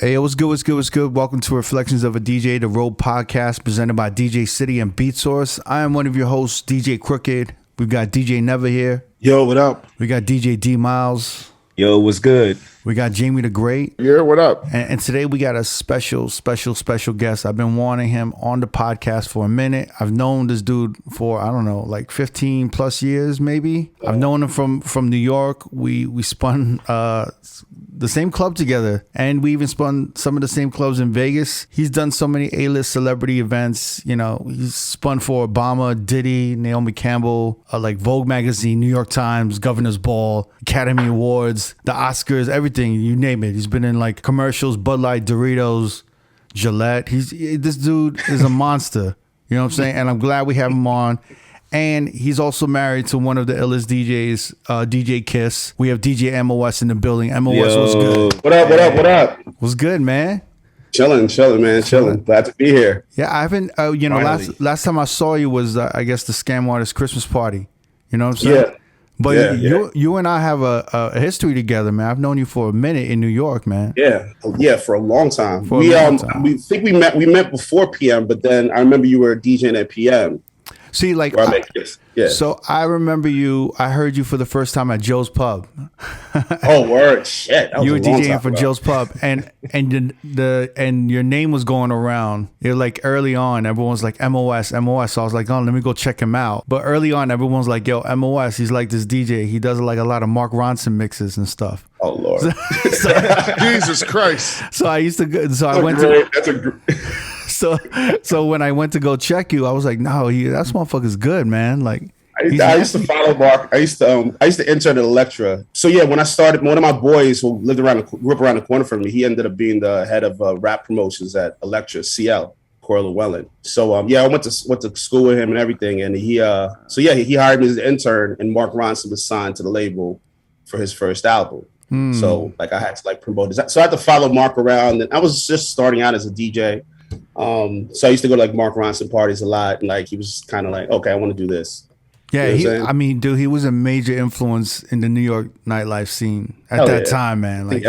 Hey, what's good, what's good, what's good? Welcome to Reflections of a DJ, the R.O.A.D podcast presented by DJ City and Beat Source. I am one of your hosts, DJ Crooked. We've got DJ Never here. Yo, what up? We got DJ D Miles. Yo, what's good? We got Jamie the Great. Yeah, what up? And today we got a special guest. I've been wanting him on the podcast for a minute. I've known this dude for, I don't know, like 15 plus years, maybe. I've known him from New York. We spun the same club together, and we even spun some of the same clubs in Vegas. He's done so many A-list celebrity events. You know, he's spun for Obama, Diddy, Naomi Campbell, like Vogue magazine, New York Times, Governor's Ball, Academy Awards, the Oscars, everything, you name it. He's been in like commercials, Bud Light, Doritos, Gillette. This dude is a monster. You know what I'm saying? And I'm glad we have him on. And he's also married to one of the illest DJs, DJ Kiss. We have DJ MOS in the building. MOS, what's good? What up? What's good, man? Chilling, man. Glad to be here. Yeah, I haven't, last time I saw you was, I guess, the Scam Artist Christmas party. You know what I'm saying? Yeah. But you and I have a history together, man. I've known you for a minute in New York, man. Yeah, for a long time. We met before PM, but then I remember you were DJing at PM. See, like, so I remember I heard you for the first time at Joe's Pub. Oh, word, shit. You were DJing for Joe's Pub, and your name was going around. It like early on, everyone was like MOS. So I was like, oh, let me go check him out. But early on, everyone's like, yo, MOS, he's like this DJ. He does like a lot of Mark Ronson mixes and stuff. Oh Lord, Jesus Christ! So I used to go. So I went to. So when I went to go check you, I was like, no, that motherfucker's good, man. Like, I used to follow Mark. I used to intern at Electra. So yeah, when I started, one of my boys who grew up around the corner from me, he ended up being the head of rap promotions at Electra CL, Cora Llewellyn. So I went to school with him and everything, and he hired me as an intern, and Mark Ronson was signed to the label for his first album. So like I had to like promote this. So I had to follow Mark around, and I was just starting out as a DJ. So I used to go to like Mark Ronson parties a lot, and like he was kind of like, okay, I want to do this. Yeah, you know dude, he was a major influence in the New York nightlife scene at that time, man. Like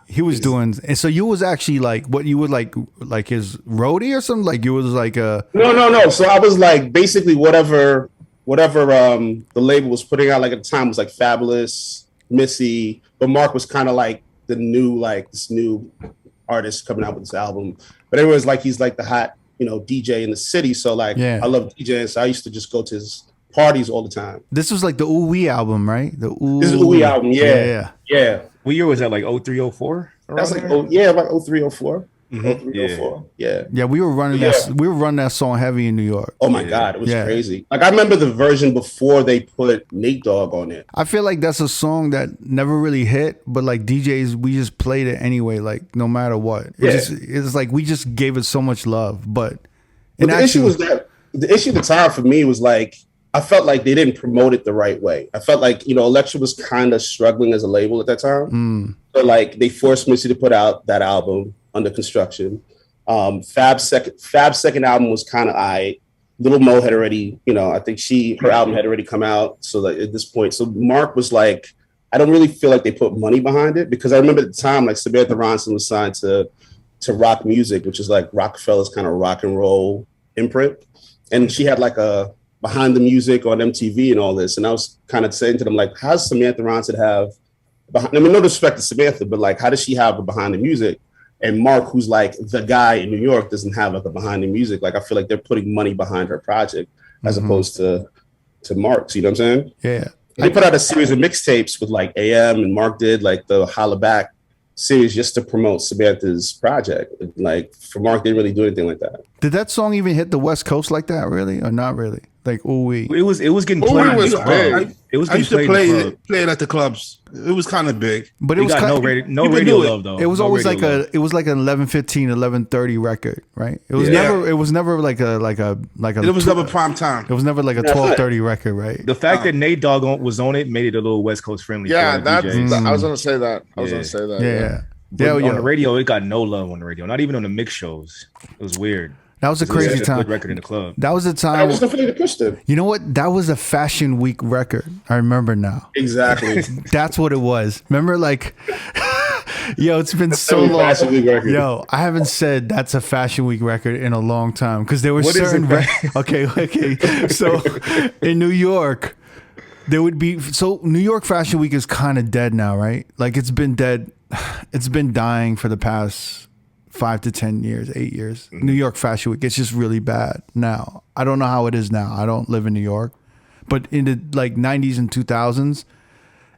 he was doing, and so you was actually like, what you would like his roadie or something? Like you was like a no. So I was like basically whatever the label was putting out. Like at the time was like Fabulous, Missy, but Mark was kind of like this new artist coming out with this album. But everyone's like, he's like the hot, DJ in the city. So like, I love DJing. So I used to just go to his parties all the time. This was like the Ooh-Wee album, right? This is the Ooh-Wee album. Yeah. What year was that? Like 03, 04? That's like, like 03, 04. Mm-hmm. 03, 04. Yeah. We were running that song heavy in New York. Oh my God, it was crazy. Like I remember the version before they put Nate Dogg on it. I feel like that's a song that never really hit, but like DJs, we just played it anyway, like no matter what. It's like we just gave it so much love. But the issue was that the issue at the time for me was like I felt like they didn't promote it the right way. I felt like Electra was kind of struggling as a label at that time. So like they forced Missy to put out that album under construction. Fab's second album was kind of Little Mo had already, I think her album had already come out. So that at this point, so Mark was like, I don't really feel like they put money behind it, because I remember at the time, like Samantha Ronson was signed to Rock Music, which is like Rockefeller's kind of rock and roll imprint. And she had like a behind the music on MTV and all this. And I was kind of saying to them, like, how does Samantha Ronson have no disrespect to Samantha, but like, how does she have a behind the music? And Mark, who's like the guy in New York, doesn't have like a behind the music. Like I feel like they're putting money behind her project as opposed to Mark's. You know what I'm saying? Yeah. They put out a series of mixtapes with like AM, and Mark did like the Holla Back series just to promote Samantha's project. Like for Mark, they didn't really do anything like that. Did that song even hit the West Coast like that, really, or not really? Like Ooh-Wee. It was getting played. I used to play it at the clubs. It was kind of big, but it was got no radio love though. It was always like an 11:15, 11:30 record, right? It was never like a. It was never prime time. It was never like a 12:30 record, right? The fact that Nate Dogg was on it made it a little West Coast friendly. Yeah, I was gonna say that. Yeah. On the radio, it got no love on the radio. Not even on the mix shows. It was weird. That was a crazy time. Good record in the club. That was a time. I was definitely pushed it. You know what? That was a Fashion Week record. I remember now. Exactly. That's what it was. Remember, like, Yo, it's been so long. Fashion Week record. Yo, I haven't said that's a Fashion Week record in a long time because there were What is certain. it? Okay. So in New York, there would be. So New York Fashion Week is kind of dead now, right? Like it's been dead. It's been dying for the past 5 to 10 years, 8 years. New York Fashion Week, it's just really bad now. I don't know how it is now. I don't live in New York, but in the like 90s and 2000s,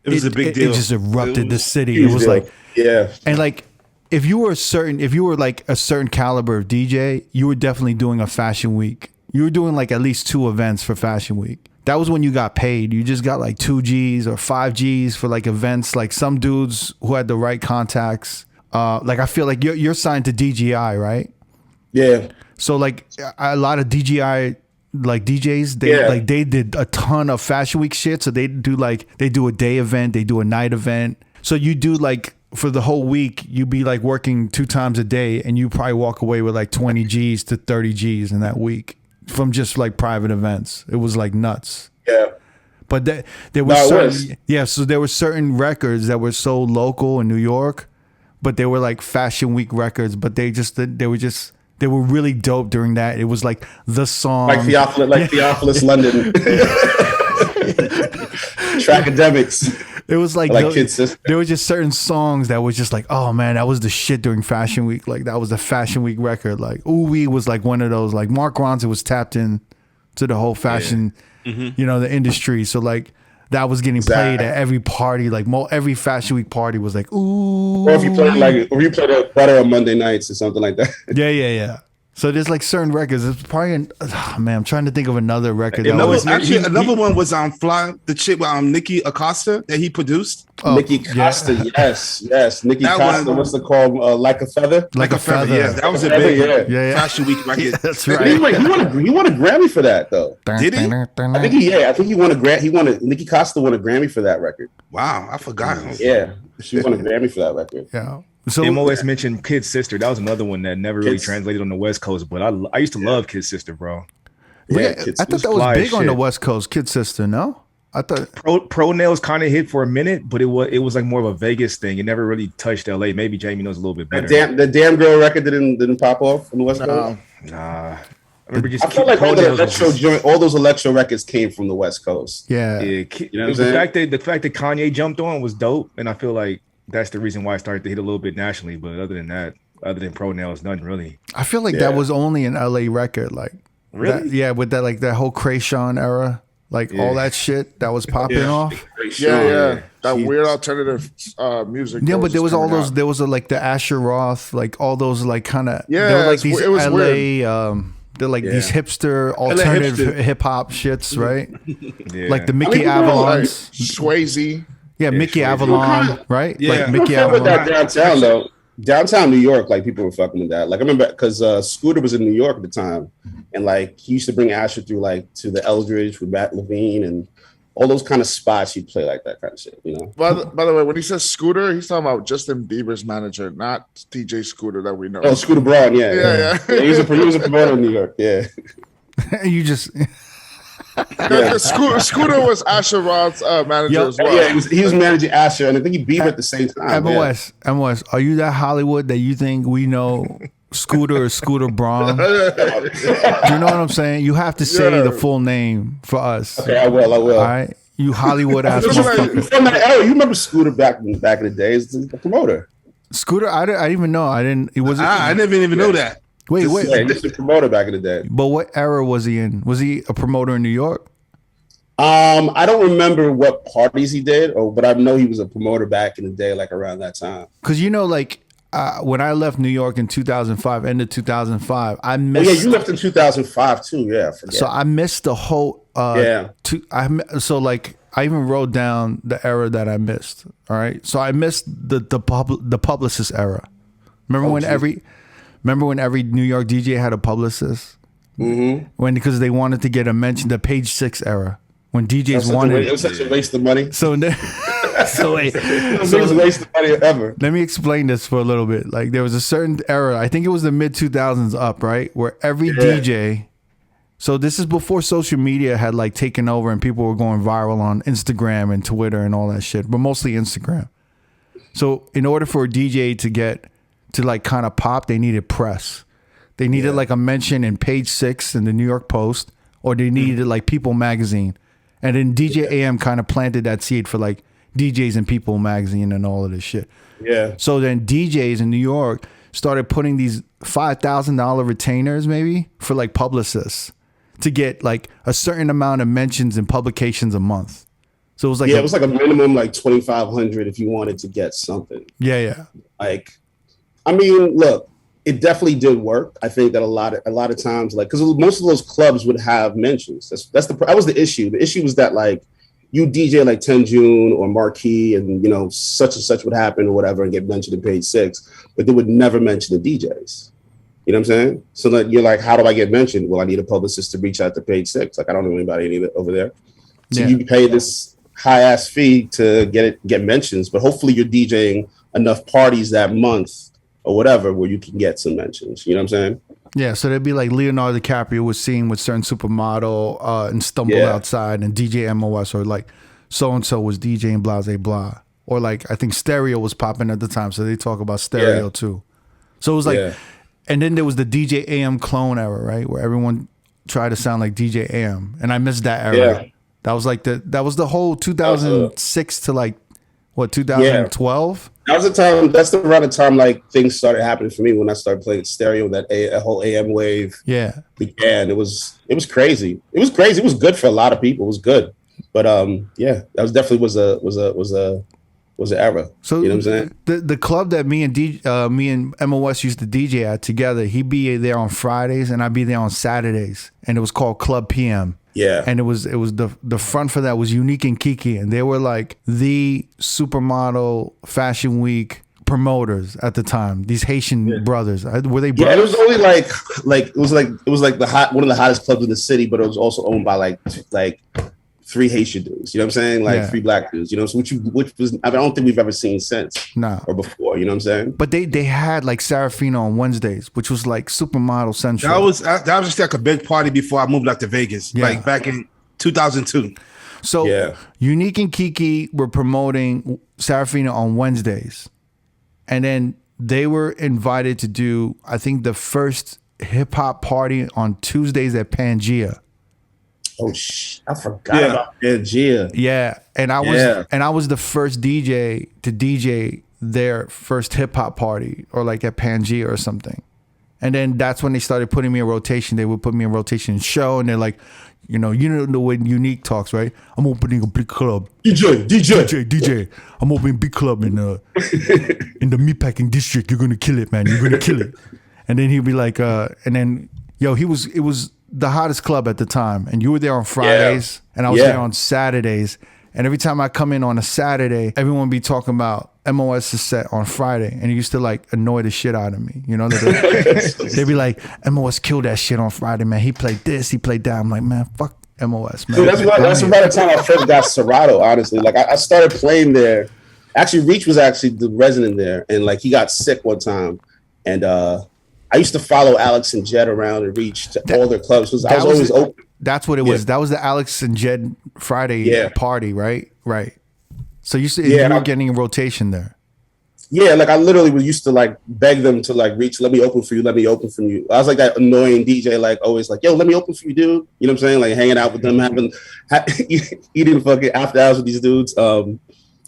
it was a big deal. It just erupted the city. Huge It was deal. like, yeah. and like if you were like a certain caliber of DJ, you were definitely doing a Fashion Week. You were doing like at least 2 events for Fashion Week. That was when you got paid. You just got like 2 Gs or 5 Gs for like events. Like some dudes who had the right contacts. Like I feel like you're signed to DGI, right? Yeah. So like a lot of DGI like DJs, they did a ton of Fashion Week shit. So they do a day event, they do a night event. So you do like for the whole week, you be like working 2 times a day, and you probably walk away with like 20 Gs to 30 Gs in that week from just like private events. It was like nuts. Yeah. But there was so there were certain records that were so local in New York, but they were like Fashion Week records, but they were really dope during that. It was like the song, like Theophilus London, Trackademics. It was like Kid Sister. There were just certain songs that was just like, oh man, that was the shit during Fashion Week. Like that was the Fashion Week record. Like Ooh-Wee was like one of those. Like Mark Ronson was tapped in to the whole fashion, the industry. So like that was getting played at every party. Like every Fashion Week party was like, ooh. Or if you played a Butter on Monday nights or something like that. Yeah. So there's like certain records. It's probably I'm trying to think of another record. Another one was on Fly, the chick with Nikki Acosta that he produced. Nikki Costa, yes. Nikki Costa, what's it called? Like a Feather? Like a Feather. Yeah, that was a big Fashion Week record. Yeah, that's right. He won a Grammy for that though. Did he? I think he won Nikki Costa won a Grammy for that record. Wow, I forgot. Yeah, she won a Grammy for that record. Yeah. So always mentioned Kid Sister. That was another one that never really translated on the West Coast, but I used to love Kid Sister, bro. Yeah, I thought that was big on the West Coast. Kid Sister, no? I thought Pro Nails kind of hit for a minute, but it was like more of a Vegas thing. It never really touched LA. Maybe Jamie knows a little bit better. The Damn Girl record didn't pop off on the West Coast. Nah. I feel like all those electro records came from the West Coast. Yeah. You know what I'm saying? The fact that Kanye jumped on was dope, and I feel like that's the reason why I started to hit a little bit nationally. But other than that, other than Pro Nails, nothing really. I feel like that was only an LA record. Like, really? With that, like that whole Krayshawn era, like all that shit that was popping off. Yeah. That weird alternative music. Yeah, but there was all those. There was like the Asher Roth, like all those, like kind of. Yeah, there were like these it was LA. Weird. They're like these hipster alternative hip hop shits, right? Like the Mickey Avalons, Swayze. Yeah, Mickey Avalon, right? Yeah, like Mickey Avalon. With that Avalon. downtown though, downtown New York, like people were fucking with that. Like I remember because Scooter was in New York at the time, and like he used to bring Asher through like to the Eldridge with Matt Levine and all those kind of spots. He'd play like that kind of shit, you know. By the way, when he says Scooter, he's talking about Justin Bieber's manager, not DJ Scooter that we know. Oh, Scooter Braun, yeah. He was a promoter in New York, yeah. You just. Scooter was Asher Roth's manager as well. Yeah, he was managing Asher, and I think he Bieber at the same time. MOS, are you that Hollywood that you think we know Scooter or Scooter Braun? Do you know what I'm saying? You have to say the full name for us. Okay, I will. All right, you Hollywood ass motherfucker. From that era, you remember Scooter back in the days, the promoter. Scooter, I didn't even know. I didn't. It was. I never even know that. Wait. Yeah, he was a promoter back in the day. But what era was he in? Was he a promoter in New York? I don't remember what parties he did, but I know he was a promoter back in the day, like around that time. Because like when I left New York in 2005, end of 2005, I missed. Oh, yeah, you left in 2005 too. Yeah, so I missed the whole. So like I even wrote down the era that I missed. All right, so I missed the publicist era. Remember when every New York DJ had a publicist? Mm-hmm. Because they wanted to get a mention, the Page 6 era. When DJs wanted it was such a waste of money. So wait. It was a waste of money ever. Let me explain this for a little bit. Like there was a certain era, I think it was the mid 2000s up, right? Where every DJ. So this is before social media had like taken over and people were going viral on Instagram and Twitter and all that shit, but mostly Instagram. So in order for a DJ to like kind of pop, they needed press. They needed like a mention in Page 6 in the New York Post, or they needed like People Magazine. And then DJ AM kind of planted that seed for like DJs in People Magazine and all of this shit. Yeah. So then DJs in New York started putting these $5,000 retainers maybe for like publicists to get like a certain amount of mentions in publications a month. So it was like it was like a minimum like 2,500 if you wanted to get something. Yeah. Like, I mean, look, it definitely did work. I think that a lot of times, like, because most of those clubs would have mentions. That was the issue. The issue was that like you DJ like 10 June or Marquee, and you know such and such would happen or whatever, and get mentioned in Page 6, but they would never mention the DJs. You know what I'm saying? So that you're like, how do I get mentioned? Well, I need a publicist to reach out to Page 6. Like, I don't know anybody over there. So you pay this high ass fee to get mentions, but hopefully you're DJing enough parties that month or whatever where you can get some mentions. You know what I'm saying? Yeah, so there'd be like Leonardo DiCaprio was seen with certain supermodel and Stumble Outside and DJ MOS, or like so-and-so was DJing blah, blah, blah. Or like, I think Stereo was popping at the time, so they talk about Stereo too. So it was like, and then there was the DJ AM clone era, right? Where everyone tried to sound like DJ AM. And I missed that era. Yeah. That was like that was the whole 2006 to like, what, 2012? That was the time. That's around the time like things started happening for me when I started playing stereo. That a whole AM wave began. It was crazy. It was crazy. It was good for a lot of people. It was good, but that was definitely was an era. So you know what I'm saying? The club that me and MOS used to DJ at together, he'd be there on Fridays and I'd be there on Saturdays, and it was called Club PM. Yeah, and it was the front for that was Unique and Kiki, and they were like the supermodel fashion week promoters at the time. These Haitian brothers, were they brothers? Yeah, it was only like it was like one of the hottest clubs in the city, but it was also owned by like 3 Haitian dudes. You know what I'm saying? Like 3 black dudes. You know, so which was I don't think we've ever seen since or before. You know what I'm saying? But they had like Serafino on Wednesdays, which was like supermodel central. That was just like a big party before I moved out to Vegas, like back in 2002. So Unique and Kiki were promoting Serafino on Wednesdays, and then they were invited to do, I think, the first hip hop party on Tuesdays at Pangea. Oh I forgot about Pangea. Yeah, and I was the first DJ to DJ their first hip hop party, or like at Pangea or something. And then that's when they started putting me in rotation. They would put me in rotation show, and they're like, you know the way Unique talks, right? I'm opening a big club. DJ. I'm opening a big club in the meatpacking district. You're gonna kill it, man. You're gonna kill it. And then he'd be like, and then it was the hottest club at the time, and you were there on Fridays, and I was there on Saturdays. And every time I come in on a Saturday, everyone would be talking about MOS's set on Friday, and it used to like annoy the shit out of me. You know, they'd be like, MOS killed that shit on Friday, man. He played this, he played that. I'm like, man, fuck MOS, man. Dude, that's about the time I first got Serato, honestly. Like I started playing there. Actually, Reach was actually the resident there, and like he got sick one time, and I used to follow Alex and Jed around and Reach to all their clubs because I was always open. That's what it was. That was the Alex and Jed Friday party, right? Right. So you were getting a rotation there. Yeah, like I literally used to like beg them to like Reach, let me open for you, let me open for you. I was like that annoying DJ, like always like, yo, let me open for you, dude. You know what I'm saying? Like hanging out with them, eating fucking after hours with these dudes.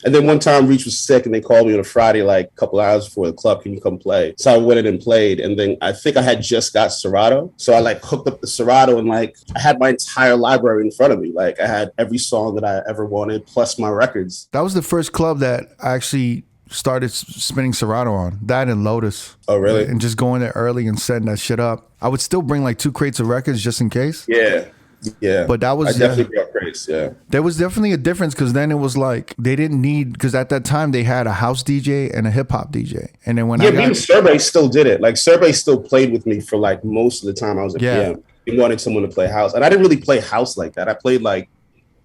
And then one time Reach was sick and they called me on a Friday, like a couple hours before the club, can you come play? So I went in and played. And then I think I had just got Serato. So I like hooked up the Serato and like I had my entire library in front of me. Like I had every song that I ever wanted, plus my records. That was the first club that I actually started spinning Serato on. That and Lotus. Oh, really? And just going there early and setting that shit up. I would still bring like 2 crates of records just in case. Yeah. But that was I definitely got crates, There was definitely a difference because then it was like they didn't need, because at that time they had a house DJ and a hip hop DJ. And then when Survey still did it. Like Survey still played with me for like most of the time I was at PM. He wanted someone to play house. And I didn't really play house like that. I played like,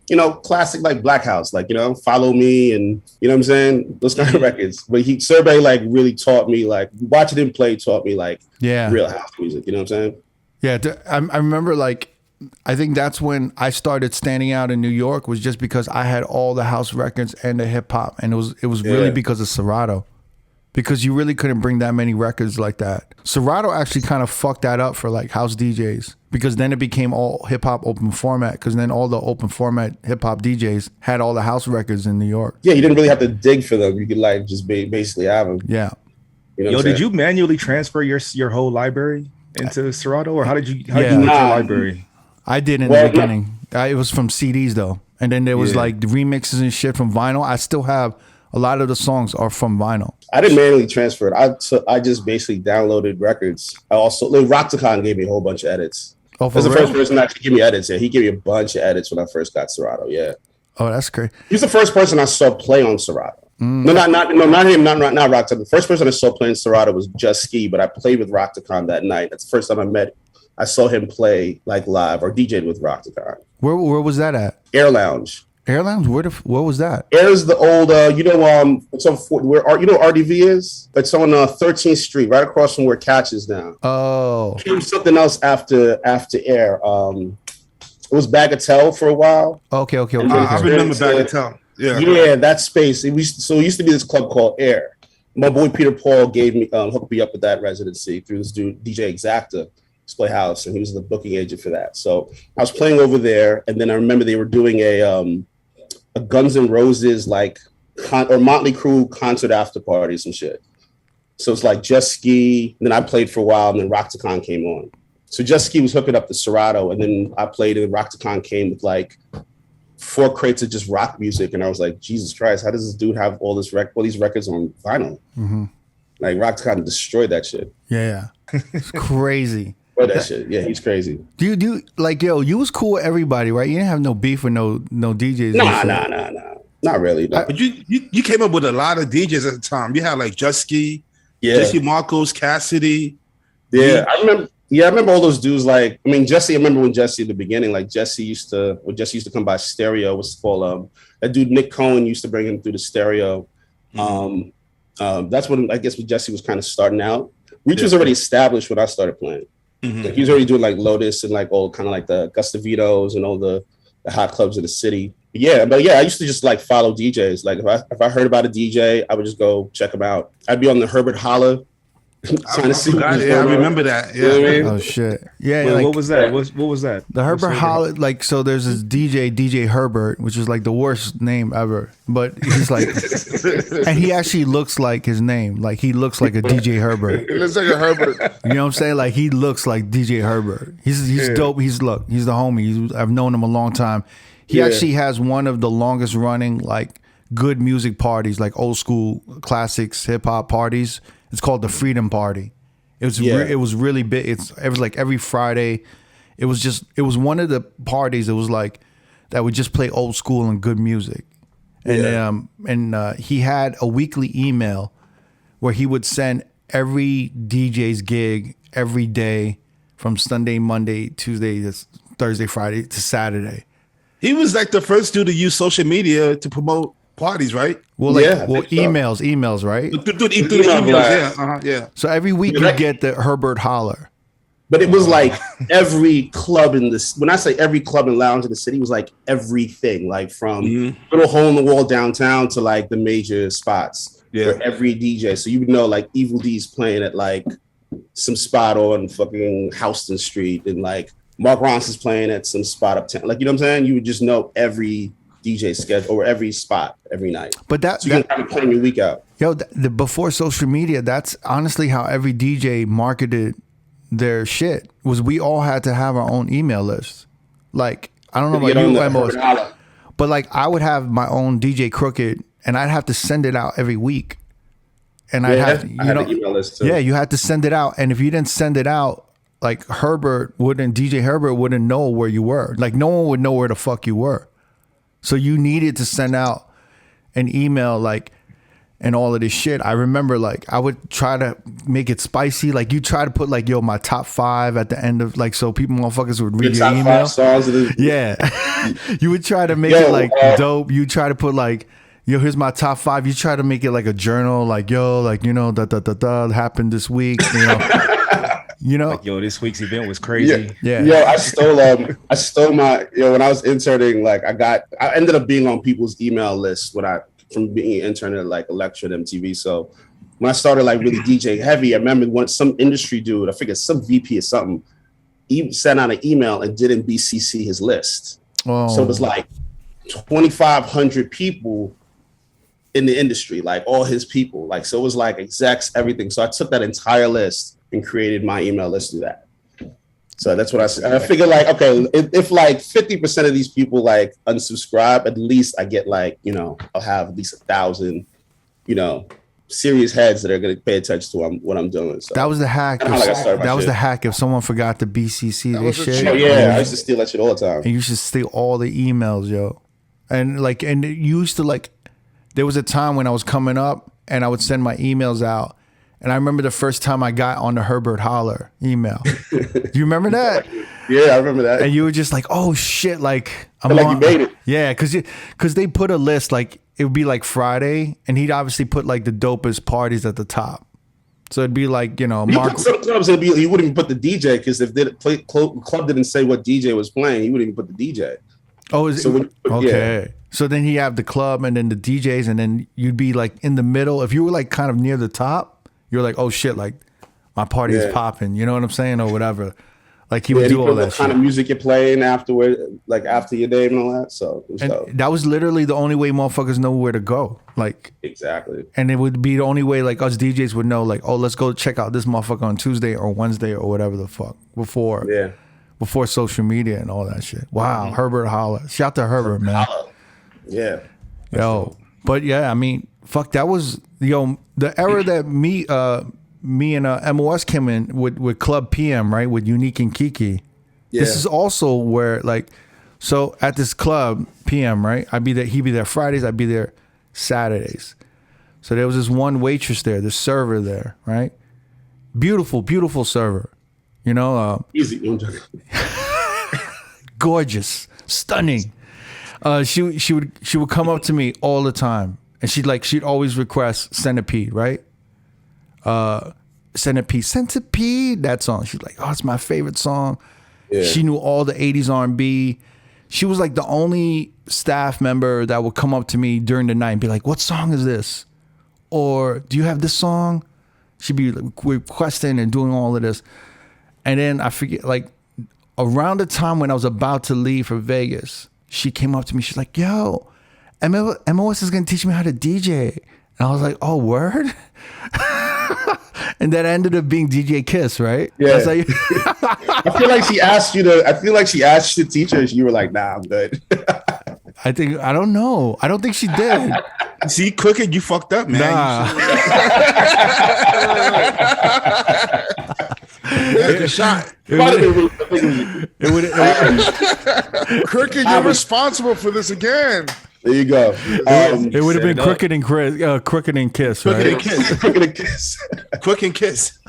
you know, classic like Black House, like, you know, Follow Me and, you know what I'm saying? Those kind of records. But Survey like really taught me, like watching him play taught me like real house music, you know what I'm saying? Yeah, I remember like I think that's when I started standing out in New York, was just because I had all the house records and the hip hop, and it was really because of Serato, because you really couldn't bring that many records like that. Serato actually kind of fucked that up for like house DJs, because then it became all hip hop open format, because then all the open format hip hop DJs had all the house records in New York. Yeah, you didn't really have to dig for them. You could like just basically have them. Yeah. You know did you manually transfer your whole library into Serato, or how did you get your library? I did in the beginning. It was from CDs though, and then there was like the remixes and shit from vinyl. I still have a lot of the songs are from vinyl. I didn't manually transfer it. I just basically downloaded records. I also Rocktacon gave me a whole bunch of edits. Oh, That's the first person to actually give me edits. Yeah, he gave me a bunch of edits when I first got Serato. Yeah. Oh, that's great. He's the first person I saw play on Serato. No, not him, not Rocktacon. The first person I saw playing Serato was Just Ski, but I played with Rocktacon that night. That's the first time I saw him play like live or DJ'd with Rocktacon. Where was that at? Air Lounge. Air Lounge? What was that? Air is the old, it's on where RDV is? It's on 13th Street, right across from where Catch is now. Oh. It was something else after Air. It was Bagatelle for a while. Okay. I remember Bagatelle. Yeah, that space. It used to be this club called Air. My boy Peter Paul hooked me up with that residency through this dude DJ Exacta Display House, and he was the booking agent for that. So I was playing over there, and then I remember they were doing a Guns N' Roses or Motley Crue concert after party, some shit. So it's like Just Ski, and then I played for a while, and then Rocktacon came on. So Just Ski was hooking up the Serato, and then I played, and Rocktacon came with like 4 crates of just rock music, and I was like, Jesus Christ, how does this dude have all these records on vinyl? Mm-hmm. Like Rocktacon destroyed that shit. Yeah, it's crazy. That shit, yeah, he's crazy. Do you like, yo? You was cool with everybody, right? You didn't have no beef with no DJs. Nah, not really. No. But you came up with a lot of DJs at the time. You had like Just Ski, Jesse Marcos, Cassidy. Yeah, I remember all those dudes. Like, I mean, Jesse. I remember when Jesse at the beginning, like Jesse used to come by Stereo. What's it called? That dude Nick Cohen used to bring him through the Stereo. That's when I guess when Jesse was kind of starting out. Reach was already established when I started playing. Mm-hmm. Like, he was already doing like Lotus and like all kind of like the Gustavitos and all the hot clubs in the city. But I used to just like follow DJs. Like if I heard about a DJ, I would just go check him out. I'd be on the Herbert Holla. Trying to see I remember that. Yeah. You know what I mean? Oh shit. Yeah. Wait, like, what was that? What was that? The Herbert Holla, like, so there's this DJ Herbert, which is like the worst name ever. But he's like, and he actually looks like his name. Like he looks like a DJ Herbert. It looks like a Herbert. You know what I'm saying? Like he looks like DJ Herbert. He's dope. He's the homie. I've known him a long time. He actually has one of the longest running like good music parties, like old school classics, hip hop parties. It's called the Freedom Party. It was really big. It was like every Friday. It was one of the parties that was like that would just play old school and good music. And he had a weekly email where he would send every DJ's gig every day from Sunday, Monday, Tuesday, Thursday, Friday to Saturday. He was like the first dude to use social media to promote parties, right? Well, emails, right? Through the emails, yeah. So every week you get the Herbert Holler. But it was like every club in this. When I say every club and lounge in the city, it was like everything, like from little hole in the wall downtown to like the major spots. Yeah, for every DJ. So you would know like Evil D's playing at like some spot on fucking Houston Street, and like Mark Ronson's playing at some spot uptown. Like, you know what I'm saying? You would just know every DJ schedule or every spot every night. But so you can kind of plan your week out. Yo, before social media, that's honestly how every DJ marketed their shit. Was we all had to have our own email list. Like, I don't know about you, Emos, but like I would have my own DJ Crooked, and I'd have to send it out every week. And I'd have to, I had an email list too. Yeah, you had to send it out, and if you didn't send it out, like DJ Herbert wouldn't know where you were. Like no one would know where the fuck you were. So you needed to send out an email, like, and all of this shit. I remember, like, I would try to make it spicy. Like, you try to put, like, yo, my top 5 at the end of, like, so motherfuckers would read your email. 5 songs yeah. You would try to make it, like, dope. You try to put, like, yo, here's my top 5. You try to make it, like, a journal. Like, yo, like, you know, happened this week, you know. You know, Like, yo, this week's event was crazy. yeah. Yo, I stole my, when I was interning, like I ended up being on people's email lists from being an intern at like Electra and MTV. So when I started like really DJ heavy, I remember some industry dude, I forget, some VP or something, he sent out an email and didn't BCC his list. Oh. So it was like 2,500 people in the industry, like all his people. Like, so it was like execs, everything. So I took that entire list and created my email list through that. So that's what I said. And I figured like, okay, if like 50% of these people like unsubscribe, at least I get like, you know, I'll have at least 1,000, you know, serious heads that are going to pay attention to what I'm doing. So That was the hack. That was the hack. If someone forgot to BCC their shit. Oh, yeah, I used to steal that shit all the time. And you should steal all the emails, yo. And like, and you used to like, there was a time when I was coming up and I would send my emails out. And I remember the first time I got on the Herbert Holler email. Do you remember that? Yeah, I remember that. And you were just like, oh shit, like I'm like you made it. Yeah, because they put a list, like it would be like Friday, and he'd obviously put like the dopest parties at the top. So it'd be like, you know, Mark. Some clubs he wouldn't even put the DJ, because if the club didn't say what DJ was playing, he wouldn't even put the DJ. Oh, is So it? Okay. Yeah. So then he have the club and then the DJs, and then you'd be like in the middle. If you were like kind of near the top, you're like, oh shit, like my party is popping. You know what I'm saying, or whatever. Like he would do all that shit. Kind of music you're playing afterward, like after your name and all that. So that was literally the only way motherfuckers know where to go. Like exactly. And it would be the only way like us DJs would know, like, oh, let's go check out this motherfucker on Tuesday or Wednesday or whatever the fuck before social media and all that shit. Wow, Herbert Holler. Shout to Herbert, man. Yeah. Yo, but yeah, I mean, fuck, that was the era that me and MOS came in with Club PM, right, with Unique and Kiki. Yeah. This is also where like, so at this club PM, right, I'd be there, he'd be there Fridays, I'd be there Saturdays. So there was this one waitress there, this server there, right, beautiful server, you know, easy, gorgeous, stunning. She would come up to me all the time, and she'd always request Centipede, right? Centipede, that song. She's like, oh, it's my favorite song. Yeah. She knew all the 80s R&B. She was like the only staff member that would come up to me during the night and be like, what song is this? Or do you have this song? She'd be like, requesting and doing all of this. And then I forget, like around the time when I was about to leave for Vegas, she came up to me. She's like, yo, MOS is going to teach me how to DJ. And I was like, oh, word? And that ended up being DJ Kiss, right? Yeah. Like, I feel like she asked you to teach her. You were like, nah, I'm good. I don't know. I don't think she did. See, Crooked, you fucked up, man. Nah. Take a shot. Crooked, you're responsible for this again. There you go. It would have been Crooked and Kiss, Crooked and Kiss. Crooked and Kiss. Quick and Kiss.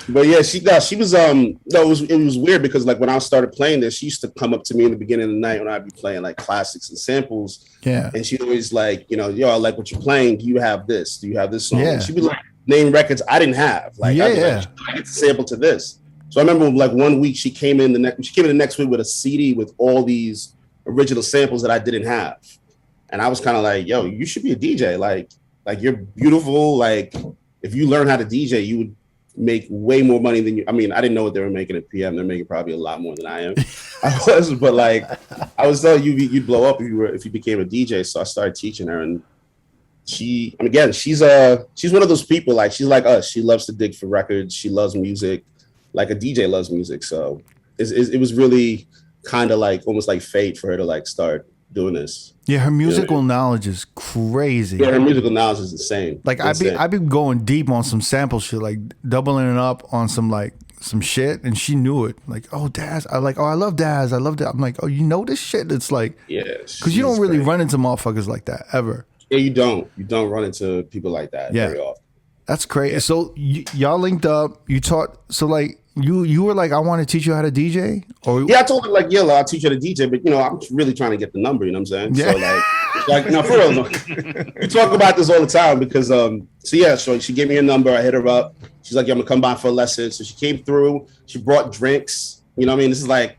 But yeah, she was it was weird because like when I started playing this, she used to come up to me in the beginning of the night when I'd be playing like classics and samples. Yeah. And she'd always like, you know, yo, I like what you're playing. Do you have this? Do you have this song? Yeah. And she'd be like, name records I didn't have. Like, I get the sample to this. So I remember like one week she came in the next week with a CD with all these original samples that I didn't have. And I was kind of like, yo, you should be a DJ. Like you're beautiful. Like if you learn how to DJ, you would make way more money than you. I mean, I didn't know what they were making at PM. They're making probably a lot more than I am. But like I was telling you, you'd blow up if you became a DJ. So I started teaching her, and she's one of those people, like she's like us. She loves to dig for records. She loves music, like a DJ loves music. So it was really kind of like almost like fate for her to like start doing this. Yeah, her musical knowledge is crazy. Yeah, her musical knowledge is insane. Like I be going deep on some sample shit, like doubling it up on some shit, and she knew it. Like, oh, Daz, I love Daz. I love that. I'm like, oh, you know this shit? It's like, yeah, because you don't really run into motherfuckers like that ever. Yeah, you don't run into people like that very often. That's crazy. Yeah. So y'all linked up. You taught. So like you were like, I want to teach you how to DJ? Or yeah, I told her like, yeah, I'll teach you how to DJ, but I'm really trying to get the number. You know what I'm saying? Yeah. So like no, for real. No. We talk about this all the time because so she gave me a number. I hit her up. She's like, yeah, I'm gonna come by for a lesson. So she came through. She brought drinks. You know what I mean? This is like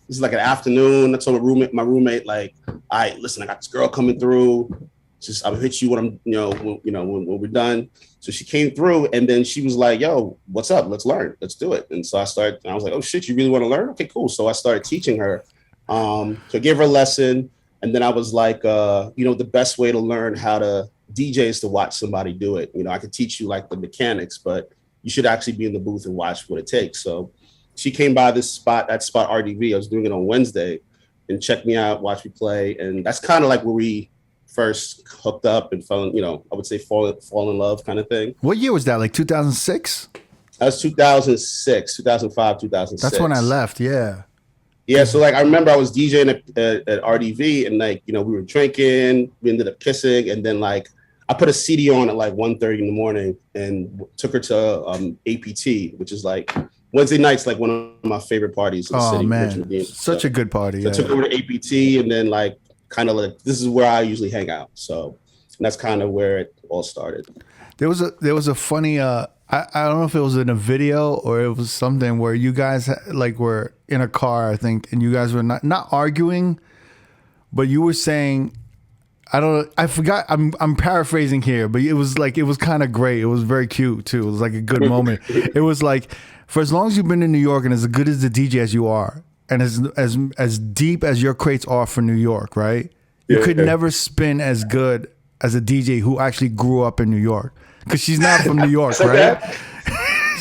an afternoon. I told my roommate like, all right, listen, I got this girl coming through. Just I'll hit you when when we're done. So she came through and then she was like, yo, what's up? Let's learn. Let's do it. And so I was like, oh shit, you really want to learn? Okay, cool. So I started teaching her. So I gave her a lesson. And then I was like, the best way to learn how to DJ is to watch somebody do it. I could teach you like the mechanics, but you should actually be in the booth and watch what it takes. So she came by that spot RDV. I was doing it on Wednesday and checked me out, watched me play. And that's kind of like where we first hooked up and fell in love kind of thing. What year was that? Like 2006? That was 2006, 2005, 2006. That's when I left. Yeah. Yeah. So like, I remember I was DJing at RDV and like, we were drinking, we ended up kissing. And then like, I put a CD on at like 1:30 in the morning and took her to APT, which is like Wednesday nights, like one of my favorite parties in the city. Man, such a good party. So I took her to APT and then like, kind of like, this is where I usually hang out. So that's kind of where it all started. There was a funny, I don't know if it was in a video or it was something where you guys like were in a car, I think, and you guys were not arguing, but you were saying, I forgot, I'm paraphrasing here, but it was kind of great. It was very cute too. It was like a good moment. It was like, for as long as you've been in New York and as good as the DJ as you are, and as deep as your crates are for New York, right? You could never spin as good as a DJ who actually grew up in New York, because she's not from New York, right?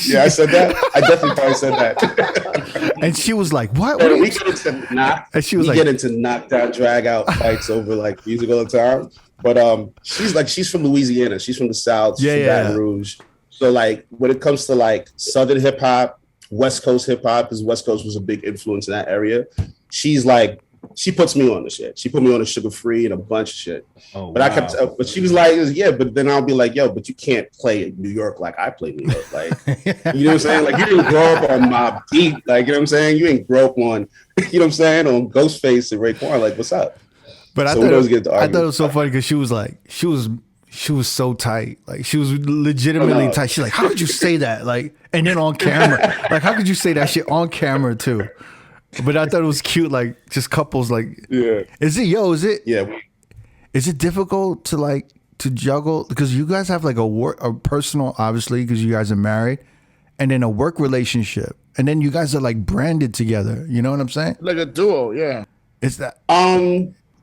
Yeah, I said that. I definitely probably said that. And she was like, "What?" We get into knockdown, drag out fights over like music all the time. But she's from Louisiana. She's from the South. She's from Baton Rouge. So like when it comes to like Southern hip hop, West Coast hip hop, because West Coast was a big influence in that area. She's like, she puts me on the shit. She put me on the Sugar Free and a bunch of shit. Oh, but wow. But she was like, yeah, but then I'll be like, yo, but you can't play New York like I play New York. Like, you know what I'm saying? Like, you didn't grow up on Mobb Deep. Like, you know what I'm saying? You ain't grow up on, you know what I'm saying? On Ghostface and Raekwon. Like, what's up? But I thought it was so funny because she was so tight. Like, she was legitimately tight. She's like, how could you say that? Like, and then on camera, like, how could you say that shit on camera too? But I thought it was cute, like just couples, like, yeah. Is it? Yeah. Is it difficult to juggle, because you guys have like a personal, obviously, because you guys are married, and then a work relationship, and then you guys are like branded together. You know what I'm saying? Like a duo, yeah. Is that?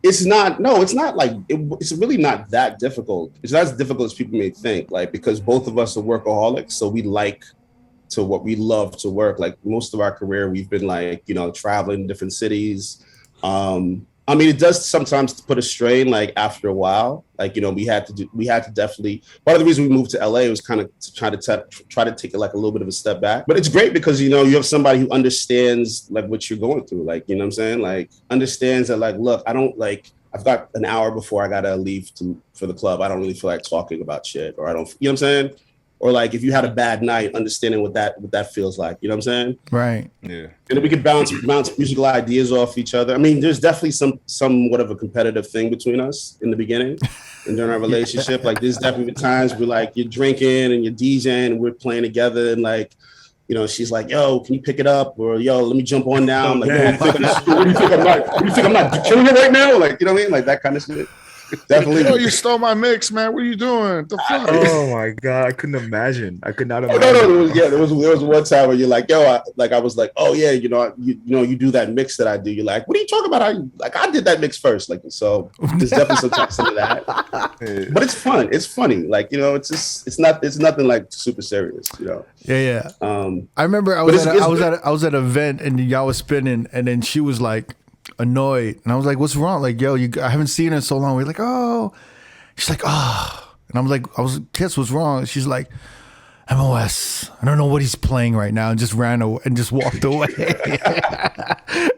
It's not. No, it's not like. It's really not that difficult. It's not as difficult as people may think. Like, because both of us are workaholics, so we love to work. Like most of our career, we've been like, traveling different cities. I mean, it does sometimes put a strain, like after a while, like, we had to definitely, part of the reason we moved to LA was kind of to try to take like a little bit of a step back. But it's great because, you have somebody who understands like what you're going through. Like, you know what I'm saying? Like, understands that like, look, I don't like, I've got an hour before I got to leave for the club. I don't really feel like talking about shit, or I don't, you know what I'm saying? Or like if you had a bad night, understanding what that feels like, you know what I'm saying? Right. Yeah. And then we could bounce musical ideas off each other. I mean, there's definitely somewhat of a competitive thing between us in the beginning and during our relationship. Like there's definitely times where like you're drinking and you're DJing and we're playing together and like, she's like, yo, can you pick it up? Or yo, let me jump on down. Like, what do you think I'm not killing it right now? Like, you know what I mean? Like that kind of shit. Definitely. Oh, you stole my mix, man. What are you doing? The fuck? Oh my god, I couldn't imagine. I could not imagine. No. There was one time where you're like, yo, I was like, oh yeah, you do that mix that I do. You're like, what are you talking about? I did that mix first. Like, so there's definitely some of that. But it's fun. It's funny. Like, it's nothing like super serious. Yeah. I remember I was at an event and y'all was spinning, and then she was like annoyed, and I was like, what's wrong? Like, yo, I haven't seen her in so long. We're like, oh, she's like, oh, and I'm like, Kiss, what's wrong? She's like, MOS, I don't know what he's playing right now, and just ran away and just walked away.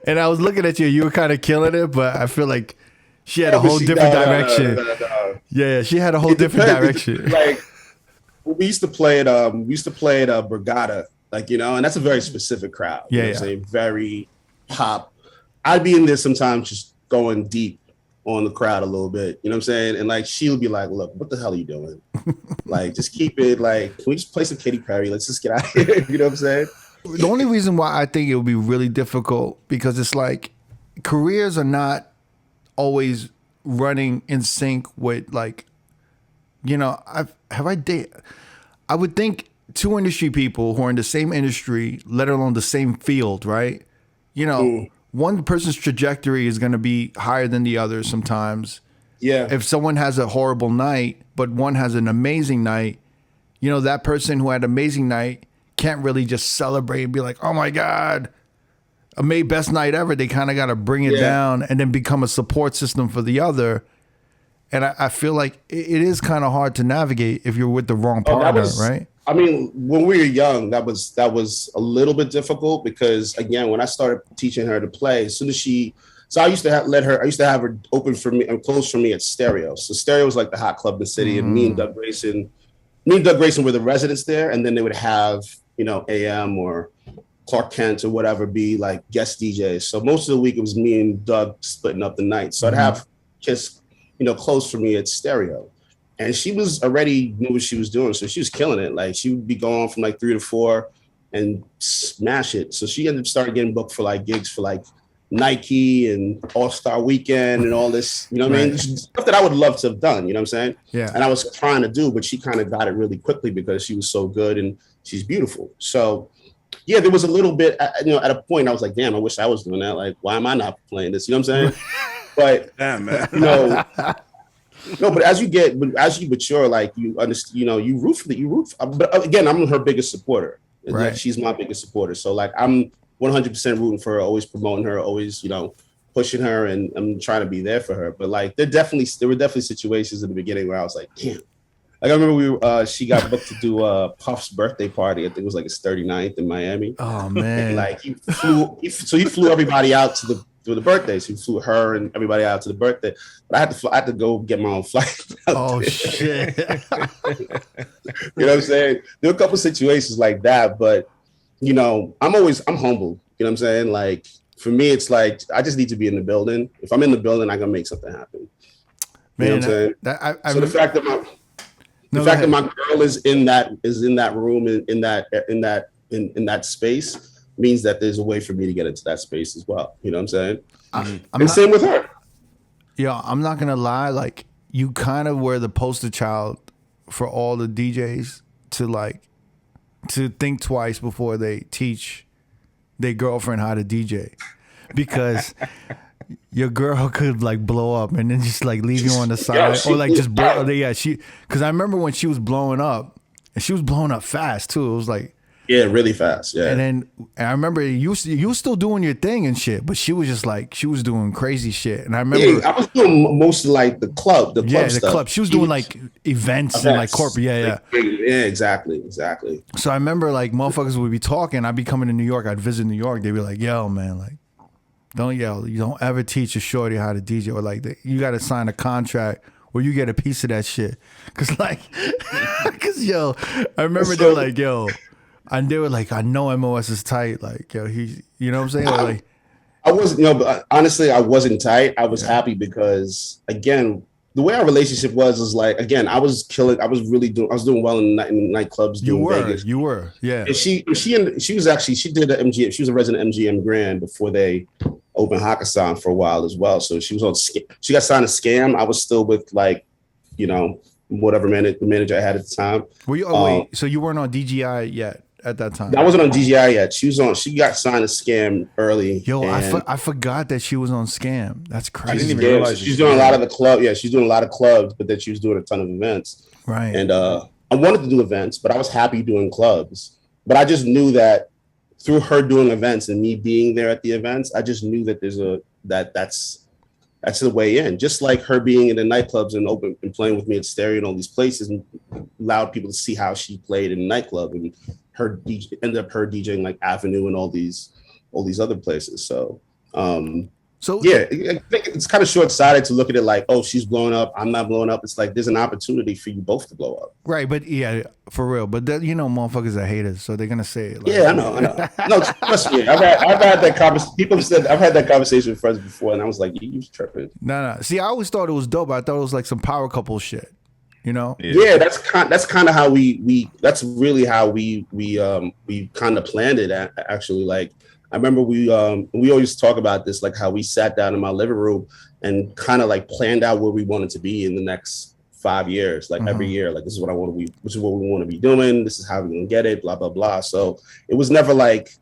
And I was looking at you were kind of killing it, but I feel like she had a whole different direction. No. Yeah, she had a whole different direction. Like we used to play at Borgata Like, you know, and that's a very specific crowd. Yeah, you know what I'm saying? Very pop. I'd be in there sometimes just going deep on the crowd a little bit, you know what I'm saying? And like, she'll be like, look, what the hell are you doing? Like, just keep it, like, can we just play some Katy Perry? Let's just get out of here. You know what I'm saying? The only reason why I think it would be really difficult, because it's like careers are not always running in sync with, like, you know, I would think two industry people who are in the same industry, let alone the same field, right? You know, one person's trajectory is going to be higher than the other sometimes. Yeah. If someone has a horrible night, but one has an amazing night, you know, that person who had an amazing night can't really just celebrate and be like, oh my God, best night ever. They kind of got to bring it down and then become a support system for the other. And I feel like it is kind of hard to navigate if you're with the wrong partner, right? I mean, when we were young, that was a little bit difficult because, again, when I started teaching her to play, as soon as I used to have her open for me and close for me at Stereo. So Stereo was like the hot club in the city, and me and Doug Grayson were the residents there, and then they would have, you know, AM or Clark Kent or whatever be like guest DJs. So most of the week it was me and Doug splitting up the night. So I'd have Kiss, you know, close for me at Stereo. And she was already knew what she was doing. So she was killing it. Like, she would be going from like 3 to 4 and smash it. So she ended up starting getting booked for like gigs for like Nike and All-Star Weekend and all this, you know what I mean? Stuff that I would love to have done, you know what I'm saying? Yeah. And I was trying to do, but she kind of got it really quickly because she was so good and she's beautiful. So yeah, there was a little bit, you know, at a point I was like, damn, I wish I was doing that. Like, why am I not playing this? You know what I'm saying? But, damn, man. You know, no, but as you mature, like, you understand, you know, you root for but again, I'm her biggest supporter. Right. Like, she's my biggest supporter. So like, I'm 100% rooting for her, always promoting her, always, you know, pushing her, and I'm trying to be there for her. But like, there were definitely situations in the beginning where I was like, damn. Like, I remember she got booked to do Puff's birthday party. I think it was like his 39th in Miami. Oh man! And like, he flew everybody out to the birthday. So he flew her and everybody out to the birthday. But I had to go get my own flight. Oh shit! You know what I'm saying? There were a couple situations like that, but you know, I'm humble. You know what I'm saying? Like, for me, it's like, I just need to be in the building. If I'm in the building, I can make something happen. You know what I'm saying? So the fact that my girl is in that room, in that space, means that there's a way for me to get into that space as well. You know what I'm saying? Same with her. Yeah, I'm not gonna lie. Like, you kind of were the poster child for all the DJs to think twice before they teach their girlfriend how to DJ, because your girl could like blow up and then just like leave you on the side, or like just blow. Yeah, because I remember when she was blowing up, and she was blowing up fast too. It was like, yeah, really fast. Yeah. And I remember you were still doing your thing and shit, but she was just like, she was doing crazy shit. And I remember I was doing mostly like the club stuff. club. She was doing like events and like corporate. Yeah. Exactly. So I remember like motherfuckers would be talking. I'd be coming to New York. I'd visit New York. They'd be like, yo, man, like, don't yell. You don't ever teach a shorty how to DJ, or like you got to sign a contract where you get a piece of that shit. Cause yo, I remember they were like, yo, and they were like, I know MOS is tight. Like, yo, you know what I'm saying? Like, I wasn't, but honestly, I wasn't tight. I was happy because, again, the way our relationship was like, again, I was killing. I was doing well in nightclubs. Vegas. You were, yeah. And she did an MGM. She was a resident MGM Grand before they opened Hakkasan for a while as well. So she was on. She got signed to Scam. I was still with, like, you know, whatever the manager I had at the time. Were you? Wait, so you weren't on DGI yet at that time? I wasn't on DGI yet. She got signed to Scam early. Yo, I forgot that she was on Scam. That's crazy. I didn't even realize she's doing a lot of the club. Yeah, she's doing a lot of clubs, but then she was doing a ton of events. Right. And I wanted to do events, but I was happy doing clubs. But I just knew that through her doing events and me being there at the events, I just knew that that's the way in. Just like her being in the nightclubs and open and playing with me at Stereo and all these places, and allowed people to see how she played in the nightclub, and ended up DJing like Avenue and all these other places. So So yeah, I think it's kind of short-sighted to look at it like, oh, she's blowing up, I'm not blowing up. It's like there's an opportunity for you both to blow up. right, but yeah, for real. But that, motherfuckers are haters, so they're gonna say it. Like, Yeah, I know. No, trust me. I've had that conversation. People said I've had that conversation with friends before, and I was like, you tripping. No. See, I always thought it was dope. I thought it was like some power couple shit. Yeah, that's kind of how we that's really how we kind of planned it. Actually, like I remember we always talk about this, like how we sat down in my living room and kind of like planned out where we wanted to be in the next 5 years, like every year, like this is what I want to be, this is what we want to be doing, this is how we're gonna get it, blah blah blah. So it was never like,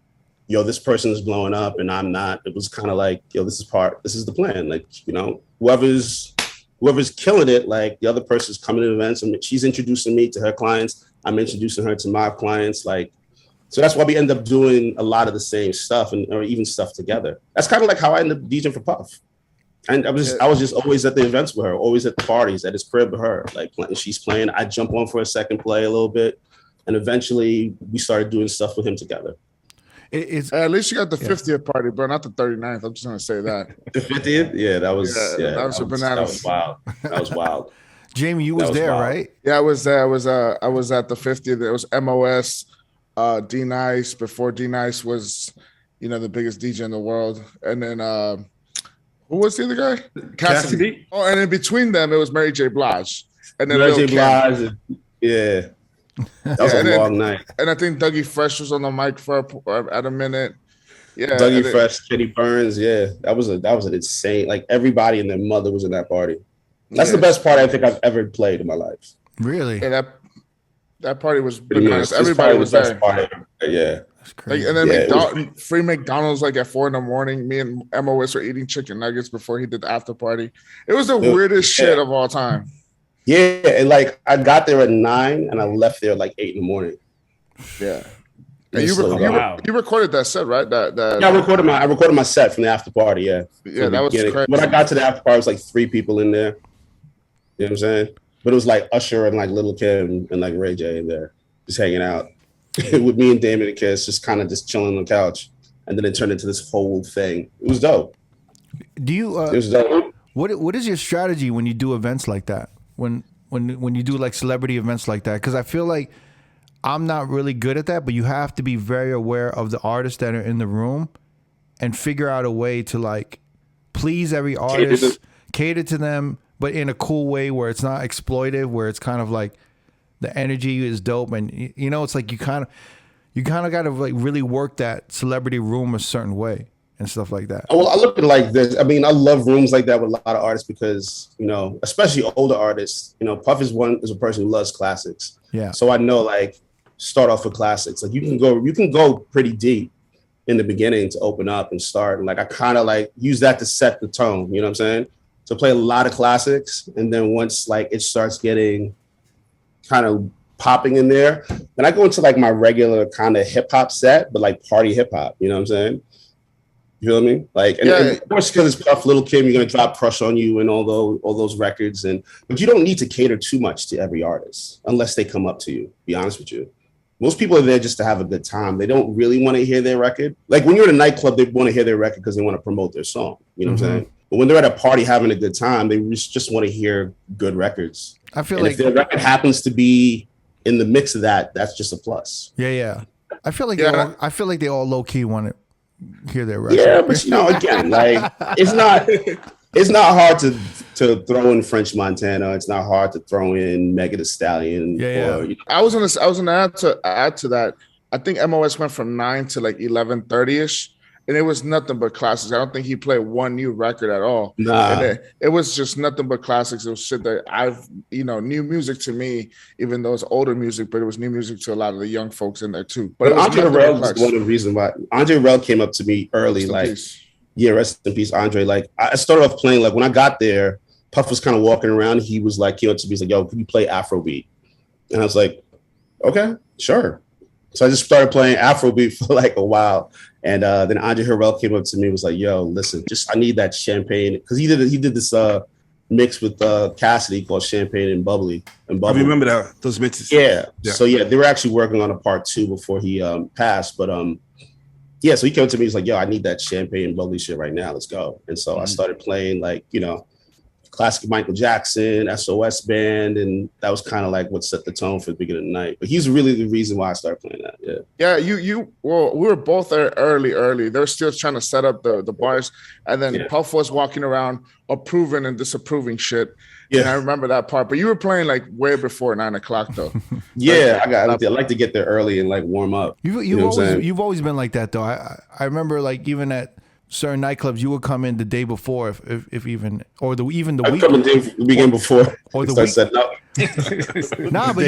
yo, this person is blowing up and I'm not. It was kind of like, yo, this is the plan. Like, whoever's killing it, like the other person's coming to events and she's introducing me to her clients, I'm introducing her to my clients, like. So that's why we end up doing a lot of the same stuff or even stuff together. That's kind of like how I ended up DJing for Puff. And I was just always at the events with her, always at the parties, at his crib with her. Like she's playing, I jump on for a second, play a little bit. And eventually we started doing stuff with him together. At least you got the 50th party, bro, not the 39th. I'm just gonna say that. The 50th? Yeah, that was bananas. That was wild. That was wild. Jamie, you was there, wild. Right? Yeah, I was there. I was at the 50th. It was MOS. D Nice before D Nice was, the biggest DJ in the world, and then who was the other guy? Cassidy. Oh, and in between them, it was Mary J. Blige, and then Mary J. Blige. Yeah, that was a long night. And I think Dougie Fresh was on the mic for at a minute. Yeah, Dougie Fresh, Kenny Burns. Yeah, that was an insane. Like everybody and their mother was in that party. That's the best party I think I've ever played in my life. Really? Yeah, that party was bananas. Everybody was there. Yeah. That's crazy. And then free McDonald's like at 4 a.m. Me and MOS were eating chicken nuggets before he did the after party. It was the weirdest shit of all time. Yeah, and like I got there at 9 and I left there like 8 a.m. Yeah. And you recorded that set, right? Yeah, I recorded my set from the after party. Yeah. Yeah, that was crazy. When I got to the after party, it was like 3 people in there. You know what I'm saying? But it was like Usher and like Lil' Kim and like Ray J in there, just hanging out with me and Damon and Kiss, just kind of just chilling on the couch. And then it turned into this whole thing. It was dope. It was dope. What is your strategy when you do events like that? When you do like celebrity events like that? Because I feel like I'm not really good at that, but you have to be very aware of the artists that are in the room and figure out a way to like please every artist, cater to them, but in a cool way where it's not exploitive, where it's kind of like the energy is dope. And, it's like you kind of got to like really work that celebrity room a certain way and stuff like that. Well, I look at it like this. I mean, I love rooms like that with a lot of artists because, especially older artists, Puff is a person who loves classics. Yeah. So I know like start off with classics. Like you can go pretty deep in the beginning to open up and start. And like, I kind of like use that to set the tone. You know what I'm saying? So play a lot of classics, and then once like it starts getting kind of popping in there, then I go into like my regular kind of hip hop set, but like party hip hop. You know what I'm saying? You feel me? Like, and of course, because it's Puff, Lil' Kim, you're gonna drop Crush on You and all those records, but you don't need to cater too much to every artist unless they come up to you. Be honest with you. Most people are there just to have a good time. They don't really want to hear their record. Like when you're in a nightclub, they want to hear their record because they want to promote their song. You know what I'm saying? But when they're at a party having a good time, they just want to hear good records. I feel like if their record happens to be in the mix of that, that's just a plus. Yeah. I feel like they all low key want to hear their record. Yeah, but again, like it's not hard to throw in French Montana. It's not hard to throw in Megan Thee Stallion. Yeah. I was gonna add to that. I think MOS went from 9 to like 11:30ish. And it was nothing but classics. I don't think he played one new record at all. Nah. And it was just nothing but classics. It was shit that new music to me, even though it's older music, but it was new music to a lot of the young folks in there too. But Andre Rell was one of the reasons why. Andre Rell came up to me early, rest in peace, Andre. Like I started off playing, like when I got there, Puff was kind of walking around. He was like, he's like, yo, can you play Afrobeat? And I was like, okay, sure. So I just started playing Afrobeat for like a while. And then Andre Harrell came up to me and was like, yo, listen, I need that champagne. Because he did this mix with Cassidy called Champagne and Bubbly. I remember those mixes. Yeah. So they were actually working on a part 2 before he passed. But yeah, so he came to me. He's like, "Yo, I need that champagne bubbly shit right now. Let's go." And so I started playing like classic Michael Jackson, SOS band, and that was kind of like what set the tone for the beginning of the night. But he's really the reason why I started playing that. Yeah. Yeah, well, we were both there early. They're still trying to set up the bars, and then Puff was walking around approving and disapproving shit. Yeah, and I remember that part. But you were playing like way before 9 o'clock though. Yeah, I like to get there early and like warm up. You've always been like that though. I remember like even at certain nightclubs, you would come in the day before, if even, or the week. Come in the weekend before, or the week. Setting up. Nah, but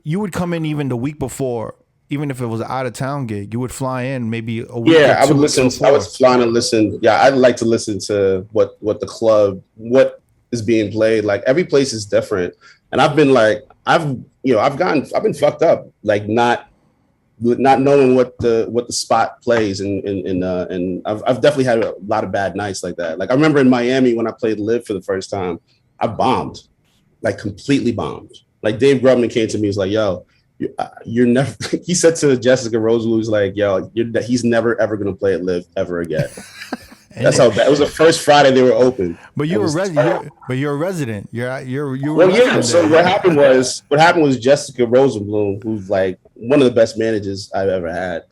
you would come in even the week before, even if it was an out of town gig. You would fly in maybe a week. Yeah, I would listen. I was flying to listen. Yeah, I'd like to listen to what the club, what is being played. Like every place is different, and I've been like, I've been fucked up, like not knowing what the spot plays, and I've definitely had a lot of bad nights like that. Like I remember in Miami when I played Live for the first time, I bombed, like completely bombed. Like Dave Grubman came to me, he was like, "Yo, you're never." He said to Jessica Rosewood, he's like, "Yo, he's never ever gonna play at Live ever again." That's how bad. It was the first Friday they were open. But you're a resident. You're. Well, yeah. So what happened was Jessica Rosenblum, who's like one of the best managers I've ever had.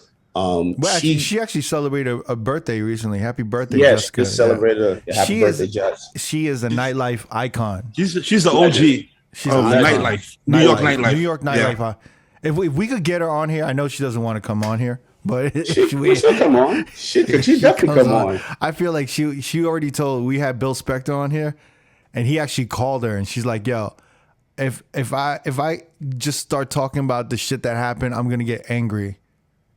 She actually celebrated a birthday recently. Happy birthday, yeah, Jessica! She celebrated a happy birthday, Jess. She is a nightlife icon. She's the OG. She's nightlife. New York nightlife. New York nightlife. Yeah. If we could get her on here, I know she doesn't want to come on here. But she'll come on. She definitely come on. I feel like she already told. We had Bill Spector on here, and he actually called her, and she's like, "Yo, if I just start talking about the shit that happened, I'm gonna get angry."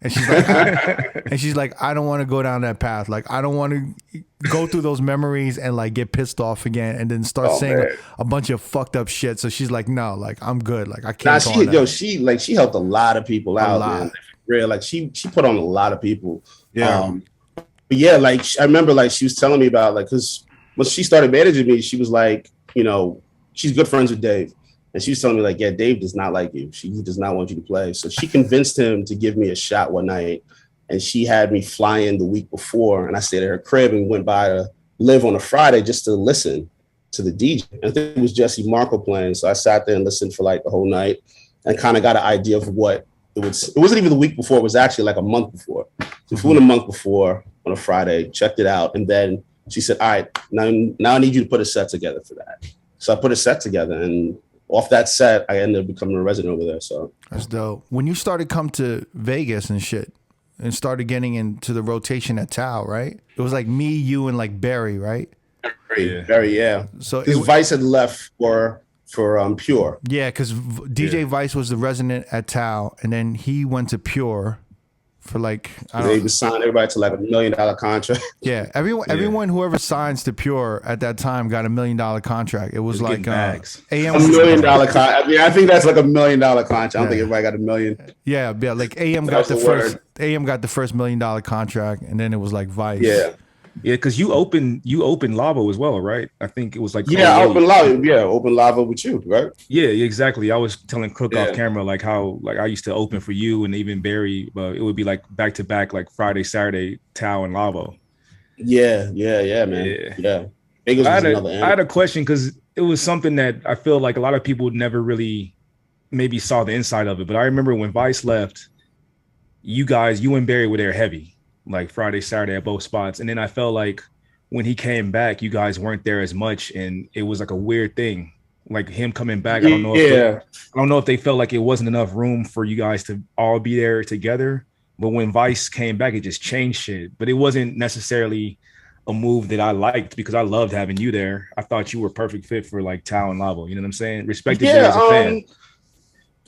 And she's like, I don't want to go down that path. Like, I don't want to go through those memories and like get pissed off again, and then start saying a bunch of fucked up shit. So she's like, no, like I'm good. Like I can't. She helped a lot of people out, man. Real, like she put on a lot of people. Yeah. But yeah, like I remember, like she was telling me about like, because when she started managing me, she was like, she's good friends with Dave. And she was telling me like, yeah, Dave does not like you. He does not want you to play. So she convinced him to give me a shot one night. And she had me fly in the week before. And I stayed at her crib and went by to Live on a Friday just to listen to the DJ. I think it was Jesse Marco playing. So I sat there and listened for like the whole night and kind of got an idea of what it was. It wasn't even the week before. It was actually like a month before. So we went a month before on a Friday, checked it out. And then she said, all right, now I need you to put a set together for that. So I put a set together, and off that set, I ended up becoming a resident over there. So that's dope. When you started come to Vegas and shit, and started getting into the rotation at Tao, right? It was like me, you, and like Barry, right? Barry, yeah. So his Vice had left for Pure. Yeah, because DJ Vice was the resident at Tao, and then he went to Pure for like they signed everybody to like $1 million contract. Yeah, everyone whoever signs to Pure at that time got $1 million contract. It was like AM $1 million contract. I mean, I think that's like $1 million contract. I don't think everybody got $1 million. Yeah, like AM got the first. AM got the first $1 million contract, and then it was like Vice. Yeah, because you opened Lavo as well, right? I think it was like I opened Lavo. Yeah, open Lavo with you, right? Yeah, exactly. I was telling Cook off camera like how like I used to open for you and even Barry, but it would be like back to back, like Friday, Saturday, Tao and Lavo. Yeah, man. Yeah. I had a question because it was something that I feel like a lot of people never really maybe saw the inside of it. But I remember when Vice left, you and Barry were there heavy. Like Friday, Saturday at both spots. And then I felt like when he came back, you guys weren't there as much. And it was like a weird thing. Like him coming back. I don't know if they felt like it wasn't enough room for you guys to all be there together. But when Vice came back, it just changed shit. But it wasn't necessarily a move that I liked because I loved having you there. I thought you were a perfect fit for like Tao and Lavo. You know what I'm saying? Respected you as a fan.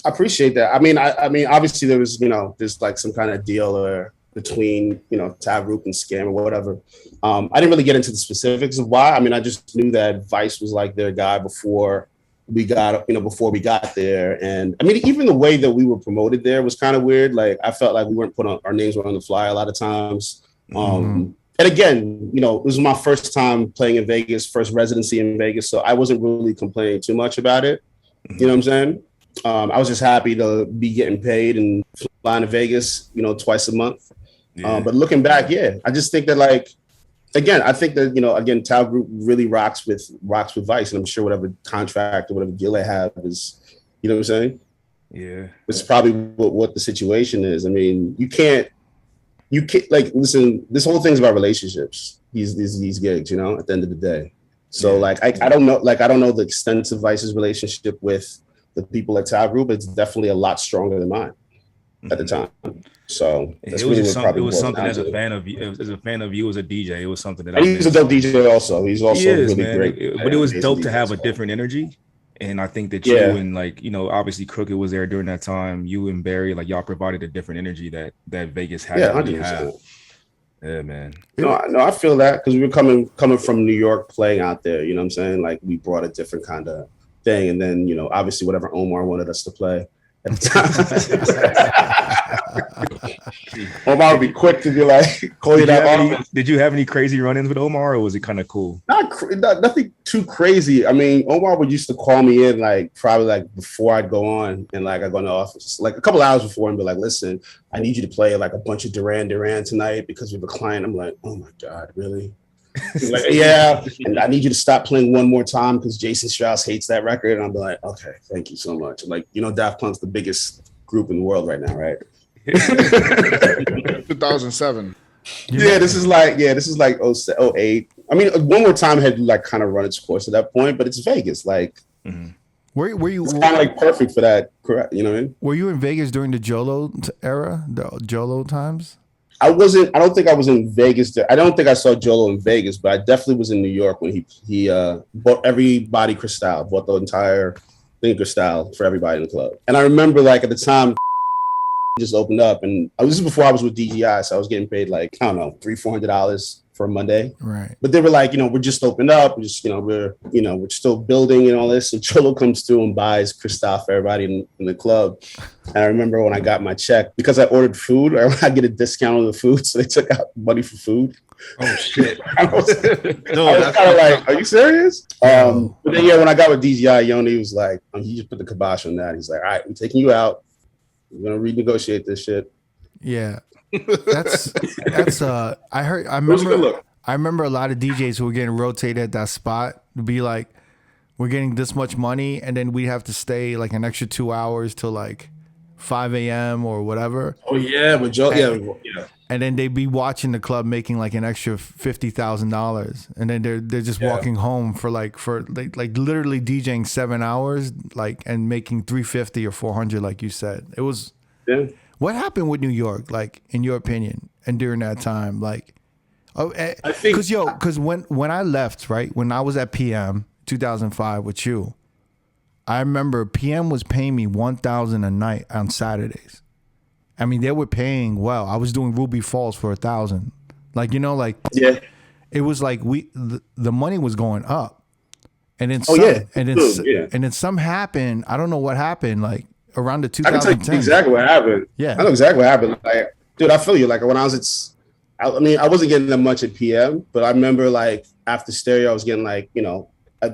I appreciate that. I mean, obviously there was, there's like some kind of deal or between, Tavrooq and Scam or whatever. I didn't really get into the specifics of why. I mean, I just knew that Vice was like their guy before we got there. And I mean, even the way that we were promoted there was kind of weird. Like I felt like we weren't our names were on the fly a lot of times. And again, it was my first time playing in Vegas, first residency in Vegas. So I wasn't really complaining too much about it. You know what I'm saying? I was just happy to be getting paid and flying to Vegas, you know, twice a month. Yeah. But looking back, yeah, I just think that like, again, I think that, you know, again, Tao Group really rocks with Vice, and I'm sure whatever contract or whatever deal they have is, you know what I'm saying? Yeah, it's probably what the situation is. I mean, you can't like listen. This whole thing's about relationships. These gigs, you know, at the end of the day. So like, I don't know, like I don't know the extent of Vice's relationship with the people at Tao Group. It's definitely a lot stronger than mine at the time. So it was something as a fan of you, as a DJ. It was something that he's a dope DJ also. He's also really great. But it was dope to have a different energy. And I think that you and like, you know, obviously Crooked was there during that time. You and Barry, like y'all provided a different energy that Vegas had. Yeah, 100%. Yeah, man. No, I feel that because we were coming from New York playing out there. You know what I'm saying? Like we brought a different kind of thing. And then, you know, obviously whatever Omar wanted us to play at the time. Omar would be quick to be like, call you that. Did you have any crazy run-ins with Omar, or was it kind of cool? Nothing too crazy. I mean, Omar would used to call me in like probably like before I'd go on, and like I go in the office like a couple hours before and be like, listen, I need you to play like a bunch of Duran tonight because we have a client. I'm like, oh my God, really? He's like, yeah, and I need you to stop playing one more time because Jason Strauss hates that record. And I'm like, okay, thank you so much. I'm like, you know, Daft Punk's the biggest group in the world right now, right? 2007. Yeah, this is like 08. I mean, One More Time had like kind of run its course at that point, but it's Vegas. Like, were you kind of like perfect for that? Correct? You know what I mean? Were you in Vegas during the Jolo era, the Jolo times? I don't think I was in Vegas. I don't think I saw Jolo in Vegas, but I definitely was in New York when he bought everybody Cristal, bought the entire thing Cristal for everybody in the club. And I remember like at the time just opened up, and this is before I was with DGI, so I was getting paid like, I don't know, $300-400 for a Monday. Right. But they were like, you know, we're just opened up. We're just, we're still building and all this. And Cholo comes through and buys Cristal for everybody in the club. And I remember when I got my check, because I ordered food, I get a discount on the food. So they took out money for food. Oh shit. I was kind of like, are you serious? But then when I got with DGI, Yoni was like, he just put the kibosh on that. He's like, all right, we're taking you out. We're gonna renegotiate this shit. Yeah. That's I remember a lot of DJs who were getting rotated at that spot to be like, we're getting this much money, and then we have to stay like an extra 2 hours till like 5 a.m. or whatever. Oh yeah, but Joe, yeah. And then they'd be watching the club making like an extra $50,000, and then they're just walking home for literally DJing 7 hours, like, and making $350 or $400, like you said. It was. Yeah. What happened with New York, like, in your opinion, and during that time, like, I think because when I left, right, when I was at PM 2005 with you, I remember PM was paying me $1,000 a night on Saturdays. I mean, they were paying well. I was doing Ruby Falls for $1,000, like, you know, like, yeah, it was like the money was going up, and then and then some happened. I don't know what happened, like. Around the 2010. I can tell you exactly what happened. Yeah. I know exactly what happened. Like, dude, I feel you. Like, when I was I wasn't getting that much at PM, but I remember, like, after Stereo, I was getting, like, you know,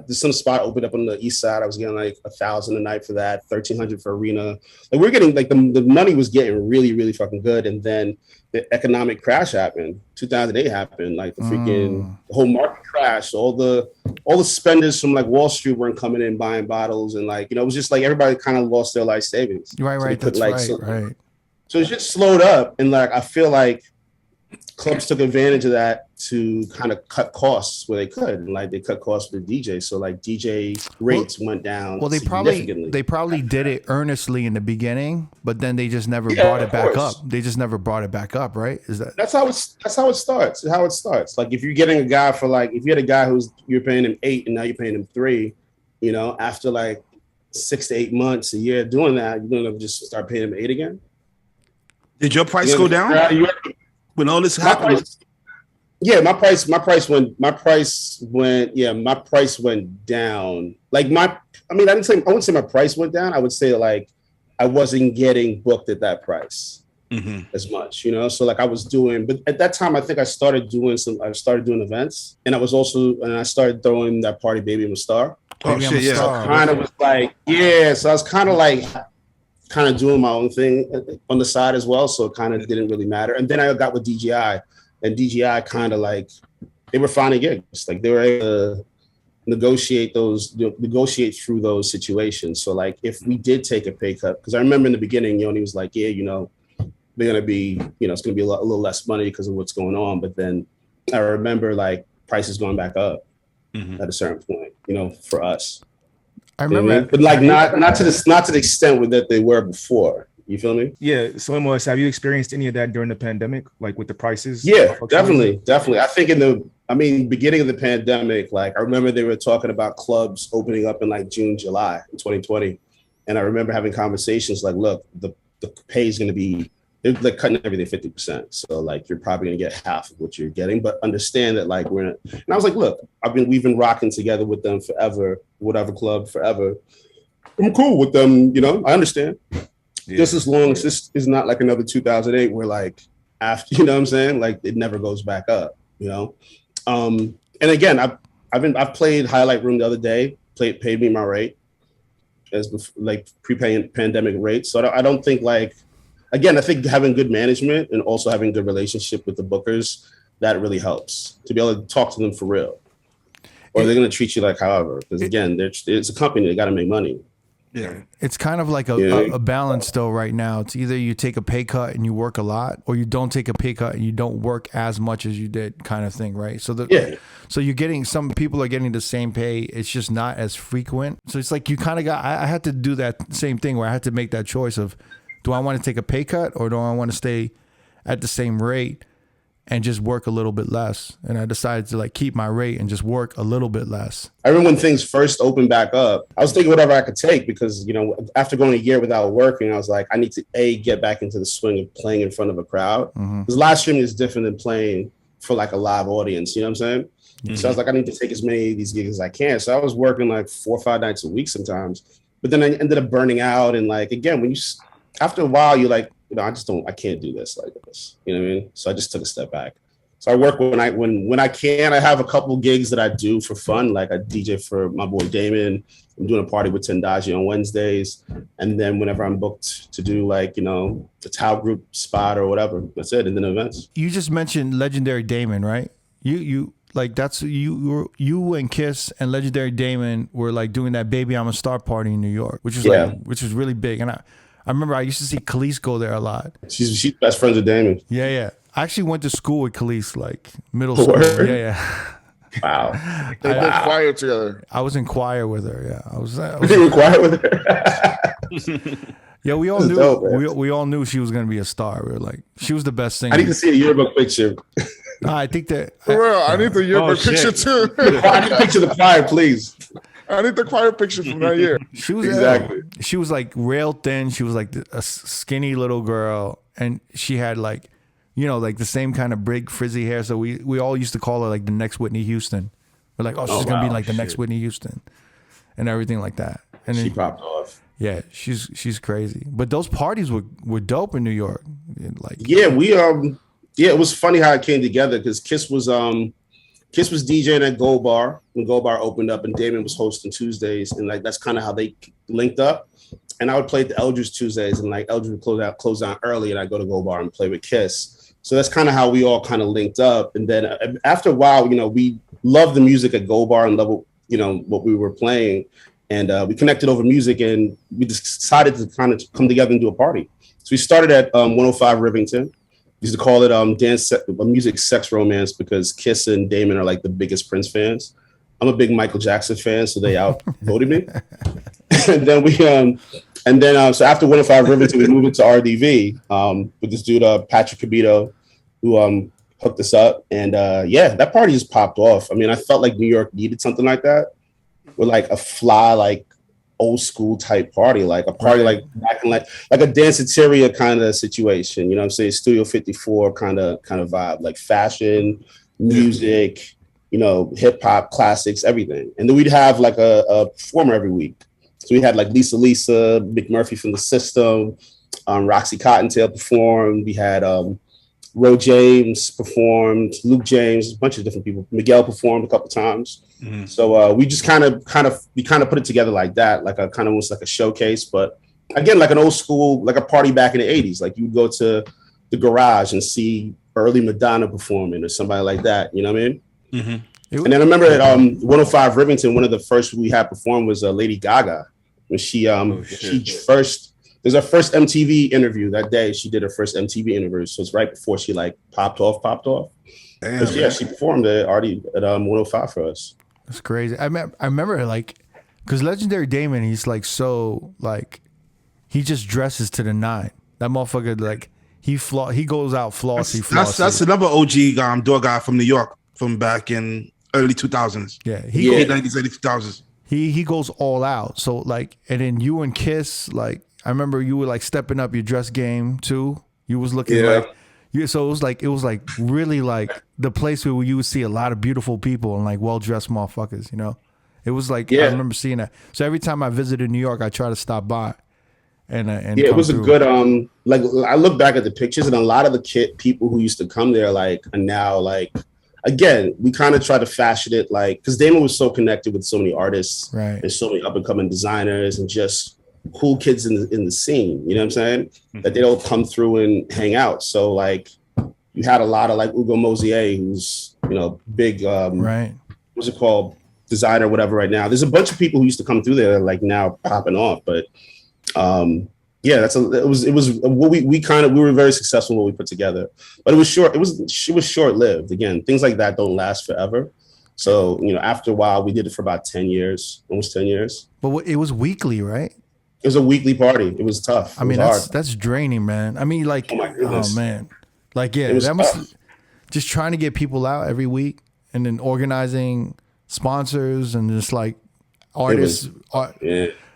some spot opened up on the east side. I was getting, like, $1,000 a night for that, $1,300 for Arena. Like, we're getting, like, the money was getting really, really fucking good. And then the economic crash happened. 2008 happened. Like, the freaking the whole market crashed. All the spenders from, like, Wall Street weren't coming in buying bottles. And, like, you know, it was just, like, everybody kind of lost their life savings. Right. So That's right. right. So it just slowed up. And, like, I feel like clubs took advantage of that to kind of cut costs where they could, and like they cut costs for the DJ. So like DJ rates went down. Well, they probably did it earnestly in the beginning, but then they just never brought it back up. They just never brought it back up, right? That's how it starts. How it starts. Like if you're getting a guy for like, if you had a guy you're paying him $8 and now you're paying him $3, you know, after like 6 to 8 months, a year doing that, you're gonna just start paying him $8 again. Did your price go down? When all this happened, my price went down. Like I wouldn't say my price went down. I would say like I wasn't getting booked at that price as much, you know? So like I was doing, but at that time, I think I started doing events, and I started throwing that Party Baby I'm a Star. Oh shit, yeah. So kind of was like, yeah. So I was kind of like, kind of doing my own thing on the side as well. So it kind of didn't really matter. And then I got with DGI, and DGI kind of like, they were finding gigs. Like they were able to negotiate through those situations. So like if we did take a pay cut, because I remember in the beginning, Yoni was like, yeah, you know, they're gonna be, you know, it's gonna be a little less money because of what's going on. But then I remember like prices going back up at a certain point, you know, for us. I remember, but like not to the extent with that they were before. You feel me? Yeah. So MLS, have you experienced any of that during the pandemic, like with the prices? Yeah, definitely. I think beginning of the pandemic, like I remember they were talking about clubs opening up in like June, July in 2020. And I remember having conversations like, look, the pay is going to be, they're like cutting everything 50%. So like, you're probably going to get half of what you're getting, but understand that like and I was like, look, we've been rocking together with them forever, whatever club forever. I'm cool with them. You know, I understand. Yeah. Just as long as this is not like another 2008 where like after, you know what I'm saying? Like it never goes back up, you know? And again, I've played Highlight Room the other day, paid me my rate as like pre-pandemic rate. So I don't think like, again, I think having good management and also having good relationship with the bookers, that really helps to be able to talk to them for real. Or they're going to treat you like however, because again, it's a company, they got to make money. Yeah, it's kind of like a balance still right now. It's either you take a pay cut and you work a lot, or you don't take a pay cut and you don't work as much as you did, kind of thing, right? So so you're getting, some people are getting the same pay. It's just not as frequent. So it's like you kind of got. I had to do that same thing where I had to make that choice of, do I want to take a pay cut or do I want to stay at the same rate and just work a little bit less? And I decided to like keep my rate and just work a little bit less. I remember when things first opened back up, I was thinking whatever I could take because, you know, after going a year without working, I was like, I need to get back into the swing of playing in front of a crowd. Because live streaming is different than playing for like a live audience. You know what I'm saying? Mm-hmm. So I was like, I need to take as many of these gigs as I can. So I was working like 4 or 5 nights a week sometimes. But then I ended up burning out. And like, again, when after a while, you're like, you know, I can't do this like this. You know what I mean? So I just took a step back. So I work when I can. I have a couple gigs that I do for fun, like I DJ for my boy Damon. I'm doing a party with Tendaji on Wednesdays, and then whenever I'm booked to do like, you know, the Tao Group spot or whatever, that's it. And then events. You just mentioned Legendary Damon, right? You like that's you and Kiss and Legendary Damon were like doing that Baby I'm a Star party in New York, which was really big. And I remember I used to see Khalees go there a lot. She's best friends with Damon. Yeah. I actually went to school with Khalees, like middle school. Word? Yeah. Wow. They did choir together. I was in choir with her. Yeah, I was in choir with her. Yeah, we all knew. Dope, we all knew she was gonna be a star. We were like, she was the best singer. I need to see a yearbook picture. No, I think that. For real, I need the yearbook picture too. I need a picture of the choir, please. I need the choir picture from that year. She was she was like rail thin. She was like a skinny little girl, and she had like, you know, like the same kind of big frizzy hair. So we all used to call her like the next Whitney Houston. We're like, she's gonna be like the next Whitney Houston, and everything like that. And then, she popped off. Yeah, she's crazy. But those parties were dope in New York. Like, yeah, it was funny how it came together because Kiss was DJing at Gold Bar when Gold Bar opened up, and Damon was hosting Tuesdays, and like that's kind of how they linked up. And I would play at the Eldridge Tuesdays, and like Eldridge would close down early, and I go to Gold Bar and play with Kiss. So that's kind of how we all kind of linked up. And then after a while, you know, we loved the music at Gold Bar and loved, you know, what we were playing, and we connected over music, and we decided to kind of come together and do a party. So we started at 105 Rivington. We used to call it music sex romance because Kiss and Damon are like the biggest Prince fans. I'm a big Michael Jackson fan, so they outvoted me. And then so after 105 Rivington, we moved into RDV with this dude Patrick Cabito, who hooked us up, and that party just popped off. I mean, I felt like New York needed something like that, with like a fly, like old school type party, like a party like back in like a Danceteria kind of situation. You know what I'm saying? Studio 54 kind of vibe, like fashion, music, you know, hip hop, classics, everything. And then we'd have like a performer every week. So we had like Lisa, McMurphy from The System, Roxy Cottontail perform. We had Ro James performed, Luke James, a bunch of different people. Miguel performed a couple times. Mm-hmm. So we just kind of put it together like that, like a kind of almost like a showcase. But again, like an old school, like a party back in the 80s. Like you would go to the garage and see early Madonna performing or somebody like that. You know what I mean? Mm-hmm. And then I remember at 105 Rivington, one of the first we had performed was Lady Gaga. When she first, there's her first MTV interview that day. She did her first MTV interview. So it's right before she like popped off. Damn, yeah, she performed at 105 for us. That's crazy. I remember like, because Legendary Damon, he's like so like, he just dresses to the nine. That motherfucker like he goes out flossy. That's another OG door guy from New York from back in early 2000s. Yeah, late 90s, early 2000s. He goes all out. So like, and then you and Kiss, like I remember you were like stepping up your dress game too. You was looking like you. So it was like really like the place where you would see a lot of beautiful people and like well dressed motherfuckers. You know, it was like I remember seeing that. So every time I visited New York, I try to stop by. And it was through. A good like I look back at the pictures and a lot of the people who used to come there like are now like. Again, we kind of try to fashion it like, because Damon was so connected with so many artists and so many up and coming designers and just cool kids in the scene, you know what I'm saying? Mm-hmm. That they don't come through and hang out. So like you had a lot of like Ugo Mosier, who's, you know, big, what's it called? Designer, whatever right now. There's a bunch of people who used to come through there like now popping off, but yeah, it was what we were very successful in what we put together, but it was short. It was short lived. Again, things like that don't last forever. So, you know, after a while, we did it for about 10 years, almost 10 years. But it was weekly, right? It was a weekly party. It was tough. I mean, that's draining, man. I mean, like, oh man, like that must just trying to get people out every week and then organizing sponsors and just like artists.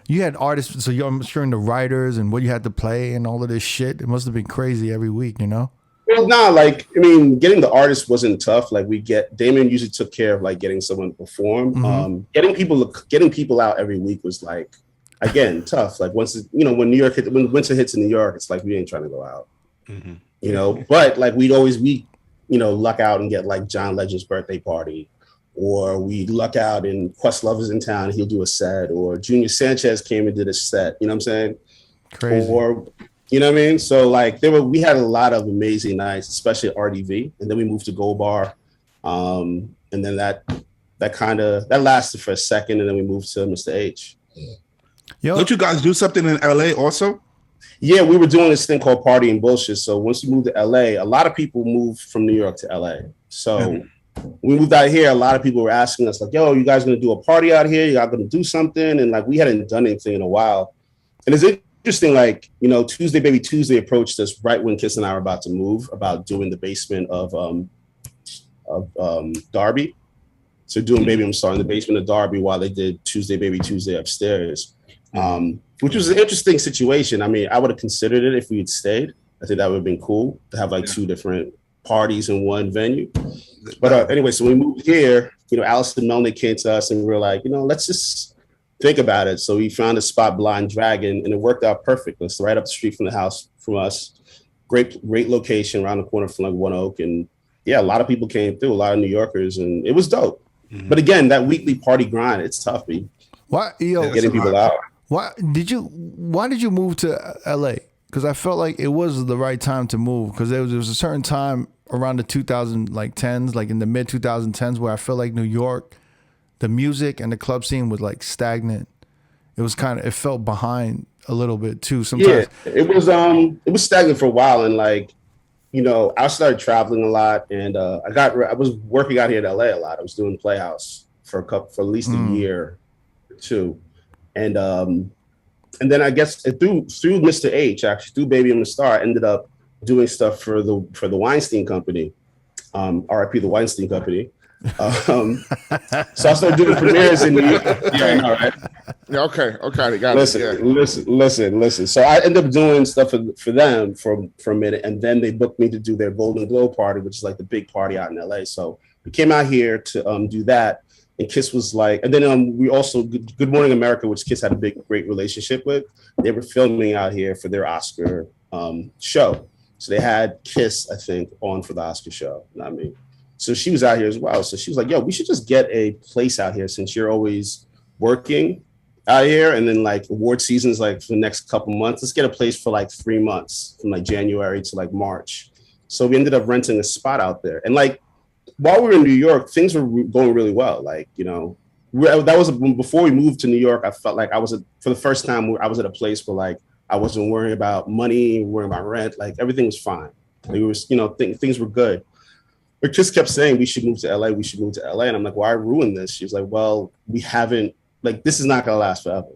You had artists, so I'm sure the writers and what you had to play and all of this shit. It must have been crazy every week, you know? Well, no, like, I mean, getting the artists wasn't tough. Like Damon usually took care of like getting someone to perform. Mm-hmm. Getting people out every week was like, again, tough. Like when winter hits in New York, it's like, we ain't trying to go out, you know? But like we luck out and get like John Legend's birthday party. Or we luck out and Questlover's in town, he'll do a set. Or Junior Sanchez came and did a set, you know what I'm saying? Crazy. Or, you know what I mean? So like we had a lot of amazing nights, especially at RDV. And then we moved to Gold Bar. And then that lasted for a second. And then we moved to Mr. H. Yo. Don't you guys do something in LA also? Yeah, we were doing this thing called Party and Bullshit. So once you moved to LA, a lot of people moved from New York to LA. So we moved out here, a lot of people were asking us like, yo, you guys going to do a party out here? You guys going to do something? And like, we hadn't done anything in a while. And it's interesting, like, you know, Tuesday Baby Tuesday approached us right when Kiss and I were about to move about doing the basement of Darby. So doing Baby I'm Sorry in the basement of Darby while they did Tuesday Baby Tuesday upstairs, which was an interesting situation. I mean, I would have considered it if we had stayed. I think that would have been cool to have like two different parties in one venue. But anyway, so we moved here, you know, Allison Melnick came to us and we were like, you know, let's just think about it. So we found a spot, Blind Dragon, and it worked out perfect. It's right up the street from the house from us. Great location around the corner from like One Oak. And yeah, a lot of people came through, a lot of New Yorkers, and it was dope. Mm-hmm. But again, that weekly party grind, it's tough, man. Getting people out. Why did you move to LA? Because I felt like it was the right time to move, because there was a certain time around the 2010s, like in the mid 2010s, where I felt like New York, the music and the club scene was like stagnant. It felt behind a little bit too sometimes. Yeah, it was stagnant for a while, and like, you know, I started traveling a lot, and I was working out here in LA a lot. I was doing Playhouse for at least a year or two, and then I guess through Mr. H, actually through Baby I'm the Star, I ended up doing stuff for the Weinstein Company, R.I.P. the Weinstein Company. So I started doing premieres in New York. Yeah, all right. Yeah, okay, got it. Listen. So I ended up doing stuff for them for a minute, and then they booked me to do their Golden Globe party, which is like the big party out in LA. So we came out here to do that, and Kiss was like, and then we also Good Morning America, which Kiss had a great relationship with. They were filming out here for their Oscar show. So they had Kiss, I think, on for the Oscar show, not me. So she was out here as well. So she was like, yo, we should just get a place out here since you're always working out here. And then like award season's like for the next couple months. Let's get a place for like 3 months from like January to like March. So we ended up renting a spot out there. And like while we were in New York, things were going really well. Like, you know, that was before we moved to New York. I felt like for the first time, I was at a place where like I wasn't worrying about money, worrying about rent. Like everything was fine. Like, it was, you know, things were good. But Chris kept saying we should move to LA. We should move to LA. And I'm like, why ruin this? She was like, well, we haven't, like, this is not going to last forever.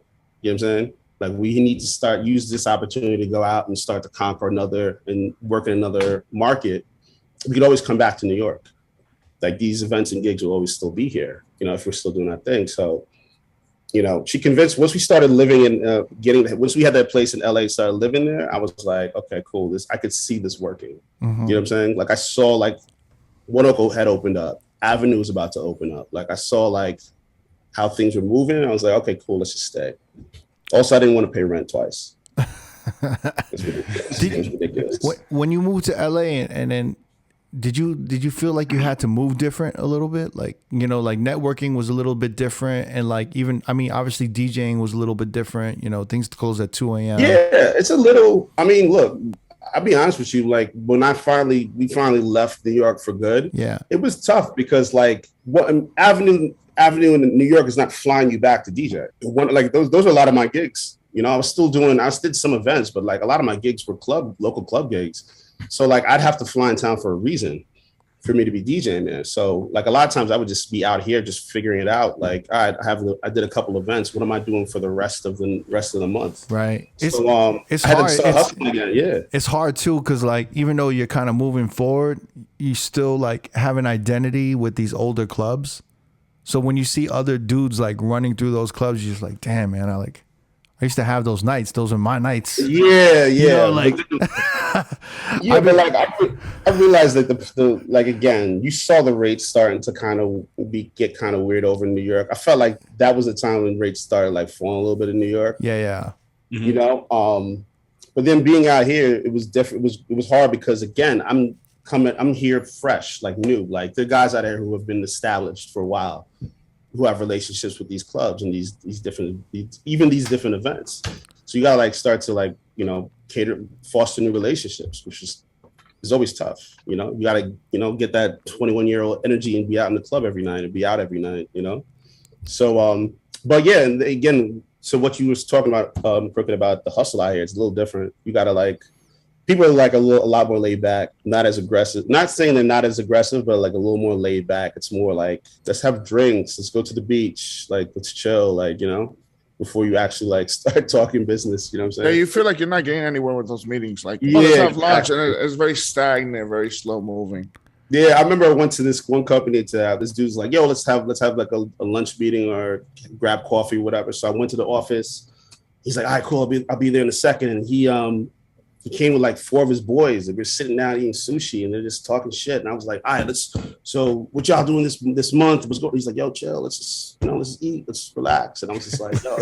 You know what I'm saying? Like, we need to use this opportunity to go out and start to conquer and work in another market. We could always come back to New York. Like, these events and gigs will always still be here, you know, if we're still doing our thing. So, you know, she convinced, once we started living in, once we had that place in LA, started living there, I was like, okay, cool. I could see this working. Mm-hmm. You know what I'm saying? Like, I saw like, Winoco had opened up. Avenue was about to open up. Like I saw like how things were moving. I was like, okay, cool, let's just stay. Also, I didn't want to pay rent twice. It's ridiculous. It was ridiculous. When you moved to LA and then did you feel like you had to move different a little bit? Like, you know, like networking was a little bit different and like even, I mean, obviously DJing was a little bit different, you know, things close at 2 a.m. Yeah, it's a little, I mean, look, I'll be honest with you, like when we finally left New York for good, yeah, it was tough because like what Avenue in New York is not flying you back to DJ. Like those are a lot of my gigs. You know, I did some events, but like a lot of my gigs were local club gigs. So like I'd have to fly in town for a reason for me to be DJing there. So like a lot of times I would just be out here just figuring it out. Like I did a couple events. What am I doing for the rest of the month? Right. So it's hard. Yeah. It's hard too because like even though you're kind of moving forward, you still like have an identity with these older clubs. So when you see other dudes like running through those clubs, you're just like, damn man, I used to have those nights. Those are my nights. Yeah, yeah. You know, like, yeah, but like I realized that the like again, you saw the rates starting to kind of get kind of weird over in New York. I felt like that was the time when rates started like falling a little bit in New York. Yeah, yeah. Mm-hmm. You know, but then being out here, it was different. It was hard because again, I'm here fresh, like new. Like there are guys out there who have been established for a while, who have relationships with these clubs and these different events. So you gotta like start to like, you know, foster new relationships, which is always tough. You know, you gotta, you know, get that 21-year-old energy and be out in the club every night and be out every night, you know? So, but yeah, and again, so what you was talking about, Crooked, about the hustle out here, it's a little different. You gotta like, people are like a lot more laid back, not as aggressive. Not saying they're not as aggressive, but like a little more laid back. It's more like, let's have drinks, let's go to the beach, like let's chill, like, you know, before you actually like start talking business. You know what I'm saying? Yeah, you feel like you're not getting anywhere with those meetings. Like, yeah, let's have lunch, and it's very stagnant, very slow moving. Yeah, I remember I went to this one company this dude's like, yo, let's have like a lunch meeting or grab coffee, whatever. So I went to the office. He's like, all right, cool, I'll be there in a second. And he came with like 4 of his boys, and we're sitting down eating sushi, and they're just talking shit. And I was like, all right, so what y'all doing this month? He's like, yo, chill, let's just eat, let's relax. And I was just like, yo,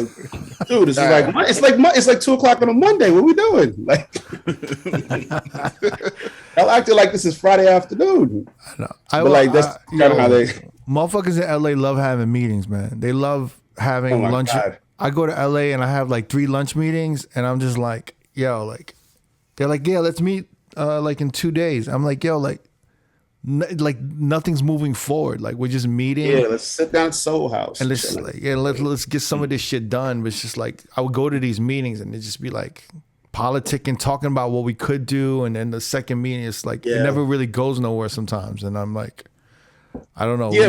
dude, it's like 2 o'clock on a Monday. What are we doing? Like, I'll act like this is Friday afternoon. I know. But like that's kind of how they. Motherfuckers in LA love having meetings, man. They love having lunch. God. I go to LA and I have like 3 lunch meetings, and I'm just like, yo, like. They're like, yeah, let's meet like in 2 days. I'm like, yo, like nothing's moving forward. Like we're just meeting. Yeah, let's sit down at Soho House. And let's get some of this shit done. But it's just like I would go to these meetings and it'd just be like politicking, talking about what we could do, and then the second meeting is like it never really goes nowhere sometimes. And I'm like, I don't know. Yeah,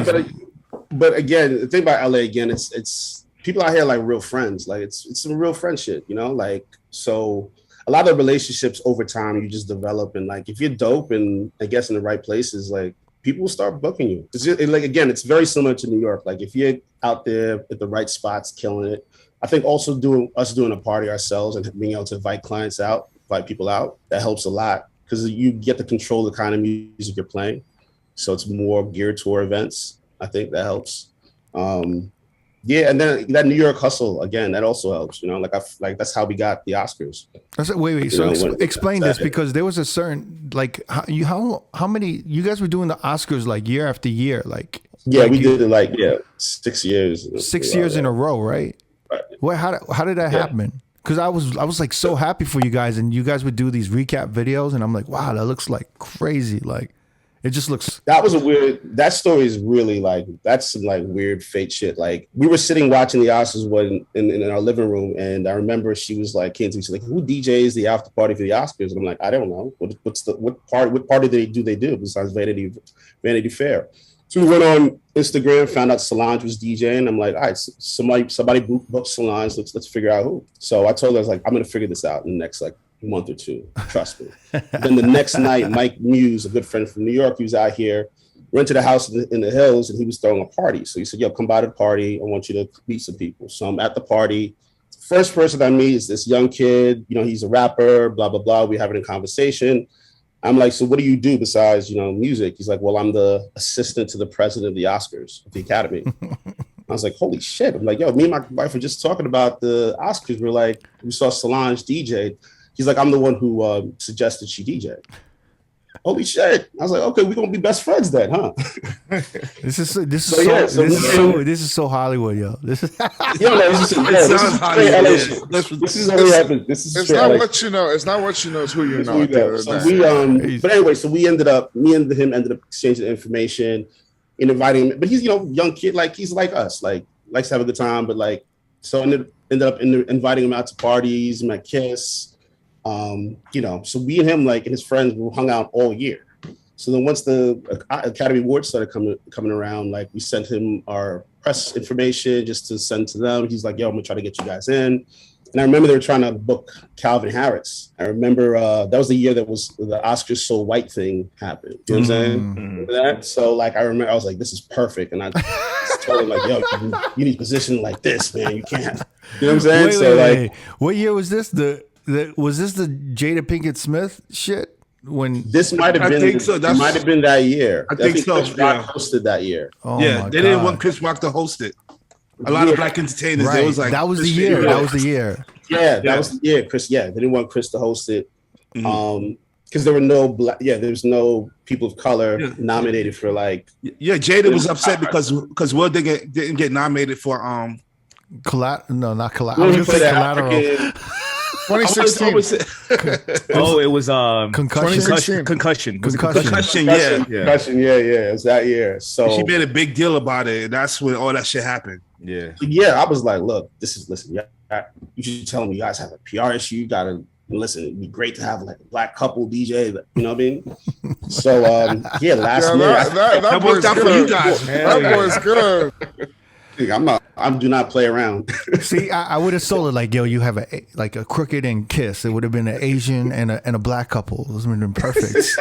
but again, the thing about LA again, it's people out here like real friends. Like it's some real friendship, you know, like so. A lot of relationships over time you just develop, and like if you're dope and I guess in the right places, like people will start booking you. It's very similar to New York. Like if you're out there at the right spots, killing it. I think also doing a party ourselves and being able to invite people out, that helps a lot because you get to control the kind of music you're playing. So it's more geared toward events. I think that helps. Yeah, and then that New York hustle again, that also helps. You know, like that's how we got the Oscars. Wait. So explain this, because there was a certain how many you guys were doing the Oscars like year after year, like we did it 6 years. 6 years in a row, right? Right. Well, how did that happen? Because I was like so happy for you guys, and you guys would do these recap videos, and I'm like, wow, that looks like crazy. Like, it just looks. That story is really that's some weird fate shit. Like, we were sitting watching the Oscars in our living room, and I remember she was like, she's like, who DJs the after party for the Oscars? And I'm like, I don't know. What party do they do besides Vanity Fair? So we went on Instagram, found out Solange was DJing. I'm like, all right, somebody booked Solange. Let's figure out who. So I told her, I was like, I'm gonna figure this out in the next month or two. Trust me. Then the next night, Mike Muse, a good friend from New York, he was out here, rented a house in the hills, and he was throwing a party. So he said, yo, come by the party. I want you to meet some people. So I'm at the party. First person I meet is this young kid. You know, he's a rapper, blah, blah, blah. We're having a conversation. I'm like, so what do you do besides, music? He's like, well, I'm the assistant to the president of the Oscars, of the Academy. I was like, holy shit. I'm like, yo, me and my wife were just talking about the Oscars. We're like, we saw Solange DJ. He's like, I'm the one who suggested she DJ. Holy shit. I was like, okay, we're going to be best friends then, huh? This is so Hollywood, yo. This is This is only happens. It's not what you know. It's not what you know. It's who you know. But anyway, so me and him ended up exchanging information and inviting him. But he's, young kid, like he's like us, like likes to have a good time. But so ended up inviting him out to parties, met Kiss. So we and him, and his friends, we hung out all year. So then once the Academy Awards started coming around, we sent him our press information just to send to them. He's like, yo, I'm gonna try to get you guys in. And I remember they were trying to book Calvin Harris. I remember that was the year that was the Oscars So White thing happened. You know what I'm saying? Remember that? So I remember I was like, this is perfect. And I told him yo, you need a position like this, man. You can't. You know what I'm saying? Wait. What year was this? Was this the Jada Pinkett Smith shit? When this might have been, think so. It might have been that year. I think so. Chris Rock hosted that year. Oh they didn't want Chris Rock to host it. A lot of black entertainers. Right. Was like, that was the year. That was the year. Yeah, that was the year. Chris. Yeah, they didn't want Chris to host it. Because there were no black. Yeah, there was no people of color nominated for Jada was upset because Will didn't get nominated for not Collateral. I was gonna say Collateral. 2016. It was Concussion. Concussion. Yeah. It was that year. So she made a big deal about it, and that's when all that shit happened. Yeah. I was like, look, listen. You should tell them you guys have a PR issue. You gotta listen. It'd be great to have a black couple DJ. You know what I mean? So last year that worked out for you guys. That boy's good. I do not play around. See, I would have sold it yo, you have a Crooked and Kiss. It would have been an Asian and a black couple. Those would have been perfect.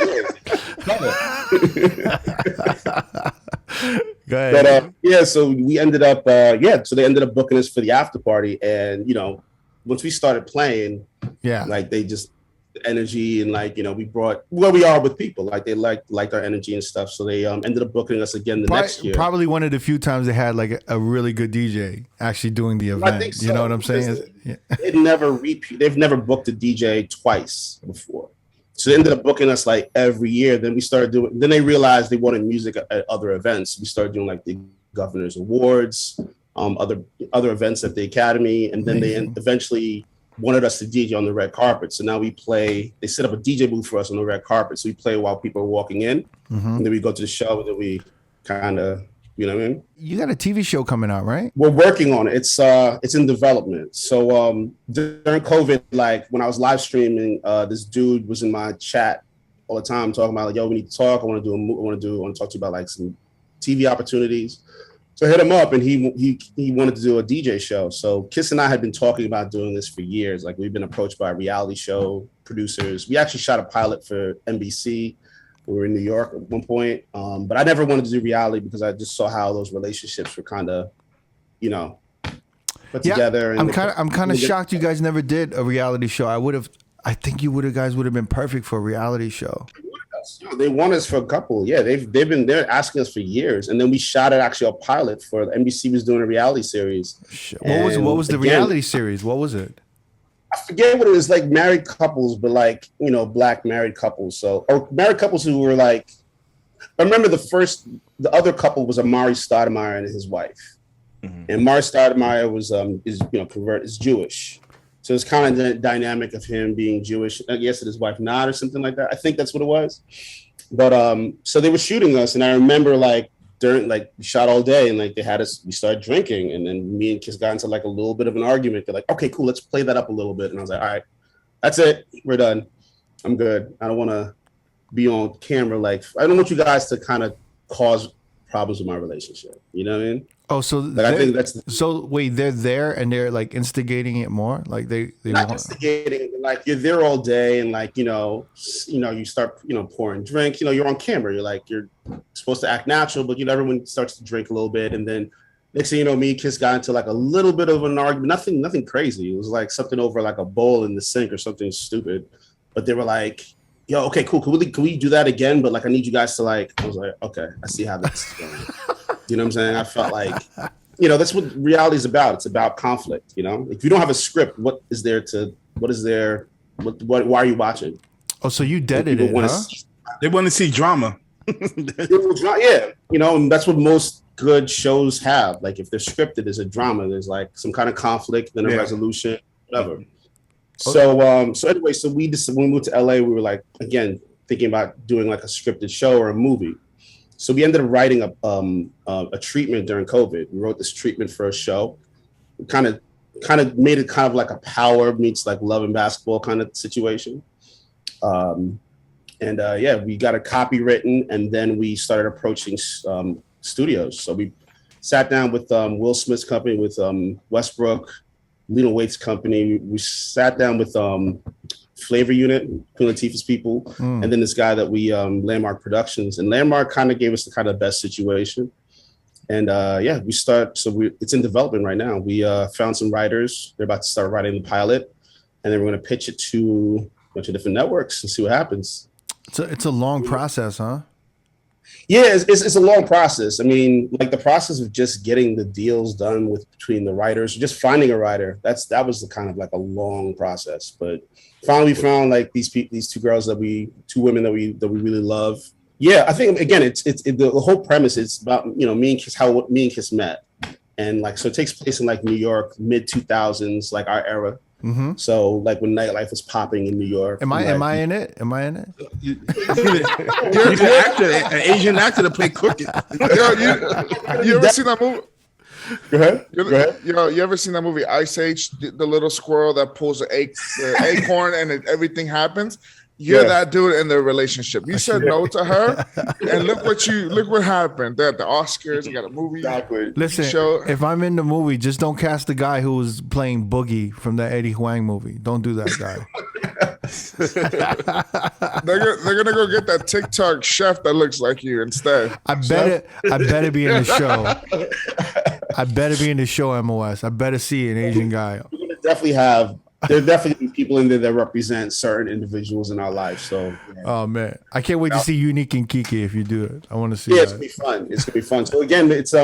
Go ahead. But so we ended up so they ended up booking us for the after party, and once we started playing, they just energy and we brought where we are with people, they liked our energy and stuff, so they ended up booking us again next year. Probably one of the few times they had a really good DJ actually doing the event. I think so, you know what I'm saying? They've never booked a DJ twice before, so they ended up booking us every year. Then we started doing. Then they realized they wanted music at other events. We started doing the Governor's Awards, other events at the Academy, and then they eventually wanted us to DJ on the red carpet. So now we play. They set up a DJ booth for us on the red carpet, so we play while people are walking in, and then we go to the show, and then we kind of, you know what I mean? You got a TV show coming out, right? We're working on it. It's in development. So during COVID, when I was live streaming, this dude was in my chat all the time talking about yo, we need to talk. I want to talk to you about some TV opportunities. So I hit him up, and he wanted to do a DJ show. So Kiss and I had been talking about doing this for years. We've been approached by reality show producers. We actually shot a pilot for NBC. We were in New York at one point, but I never wanted to do reality because I just saw how those relationships were kind of, put together. And I'm kind of shocked you guys never did a reality show. I think you guys would have been perfect for a reality show. They want us for a couple. Yeah, they're asking us for years, and then we shot it actually a pilot for NBC was doing a reality series. What was the reality series? What was it? I forget what it was, like married couples, but like black married couples. Or married couples who were like. I remember the other couple was Amari Stoudemire and his wife, and Amari Stoudemire was is Jewish. So it's kind of the dynamic of him being Jewish, I guess, and his wife not or something like that. I think that's what it was. But so they were shooting us, and I remember like during we shot all day, and like they had us. We started drinking, and then me and Kiss got into like a little bit of an argument. They're like, "Okay, cool, let's play that up a little bit." And I was like, "All right, that's it. We're done. I'm good. I don't want to be on camera. Like I don't want you guys to kind of cause problems with my relationship. You know what I mean?" Oh, so I think that's wait, they're there and they're like instigating it more, like they not instigating, like you're there all day and like you start pouring drink, you're on camera, you're supposed to act natural, but everyone starts to drink a little bit, and then next thing you know, me and Kiss got into like a little bit of an argument, nothing crazy. It was like something over like a bowl in the sink or something stupid, but they were like, "Yo, okay, cool. Can we do that again? But like, I need you guys to like." I was like, "Okay, I see how this is going." You know what I'm saying? I felt like, that's what reality is about. It's about conflict. If you don't have a script, why are you watching? Oh, so you deaded it, huh? They want to see drama. Yeah, and that's what most good shows have. Like if they're scripted, there's a drama. There's like some kind of conflict, then a resolution, whatever. So anyway, so when we moved to LA, we were like, again, thinking about doing like a scripted show or a movie. So we ended up writing a treatment during COVID. We wrote this treatment for a show. We kind of made it kind of like a Power meets like Love and Basketball kind of situation. We got a copy written, and then we started approaching studios. So we sat down with Will Smith's company, with Westbrook, Lena Waithe's company. We sat down with Flavor Unit, Queen Latifah's people, and then this guy that we Landmark Productions, and Landmark kind of gave us the kind of best situation. And we start. So it's in development right now. We found some writers. They're about to start writing the pilot, and then we're going to pitch it to a bunch of different networks and see what happens. It's a long process, huh? Yeah, it's a long process. I mean, like the process of just getting the deals done between the writers, just finding a writer. That was the kind of like a long process. But finally, we found like these two women that we really love. Yeah, I think again, it's the whole premise is about me and Kiss, how me and Kiss met, and like so it takes place in like New York, mid 2000s, like our era. Mm-hmm. So like when nightlife was popping in New York. Am I in it? You're an actor, an Asian actor to play crooked. You ever seen that movie? Go ahead. You ever seen that movie Ice Age? The little squirrel that pulls the acorn and everything happens. You're that dude in the relationship. You said no to her, and look what happened. They're at the Oscars. You got a movie. Exactly. Listen, show. If I'm in the movie, just don't cast the guy who was playing Boogie from the Eddie Huang movie. Don't do that guy. They're gonna go get that TikTok chef that looks like you instead. I better be in the show. I better be in the show, MOS. I better see an Asian guy. We're gonna there definitely be people in there that represent certain individuals in our life. So, oh man, I can't wait to see Unique and Kiki if you do it. I want to see. Yeah, it's gonna be fun. It's gonna be fun. So again, it's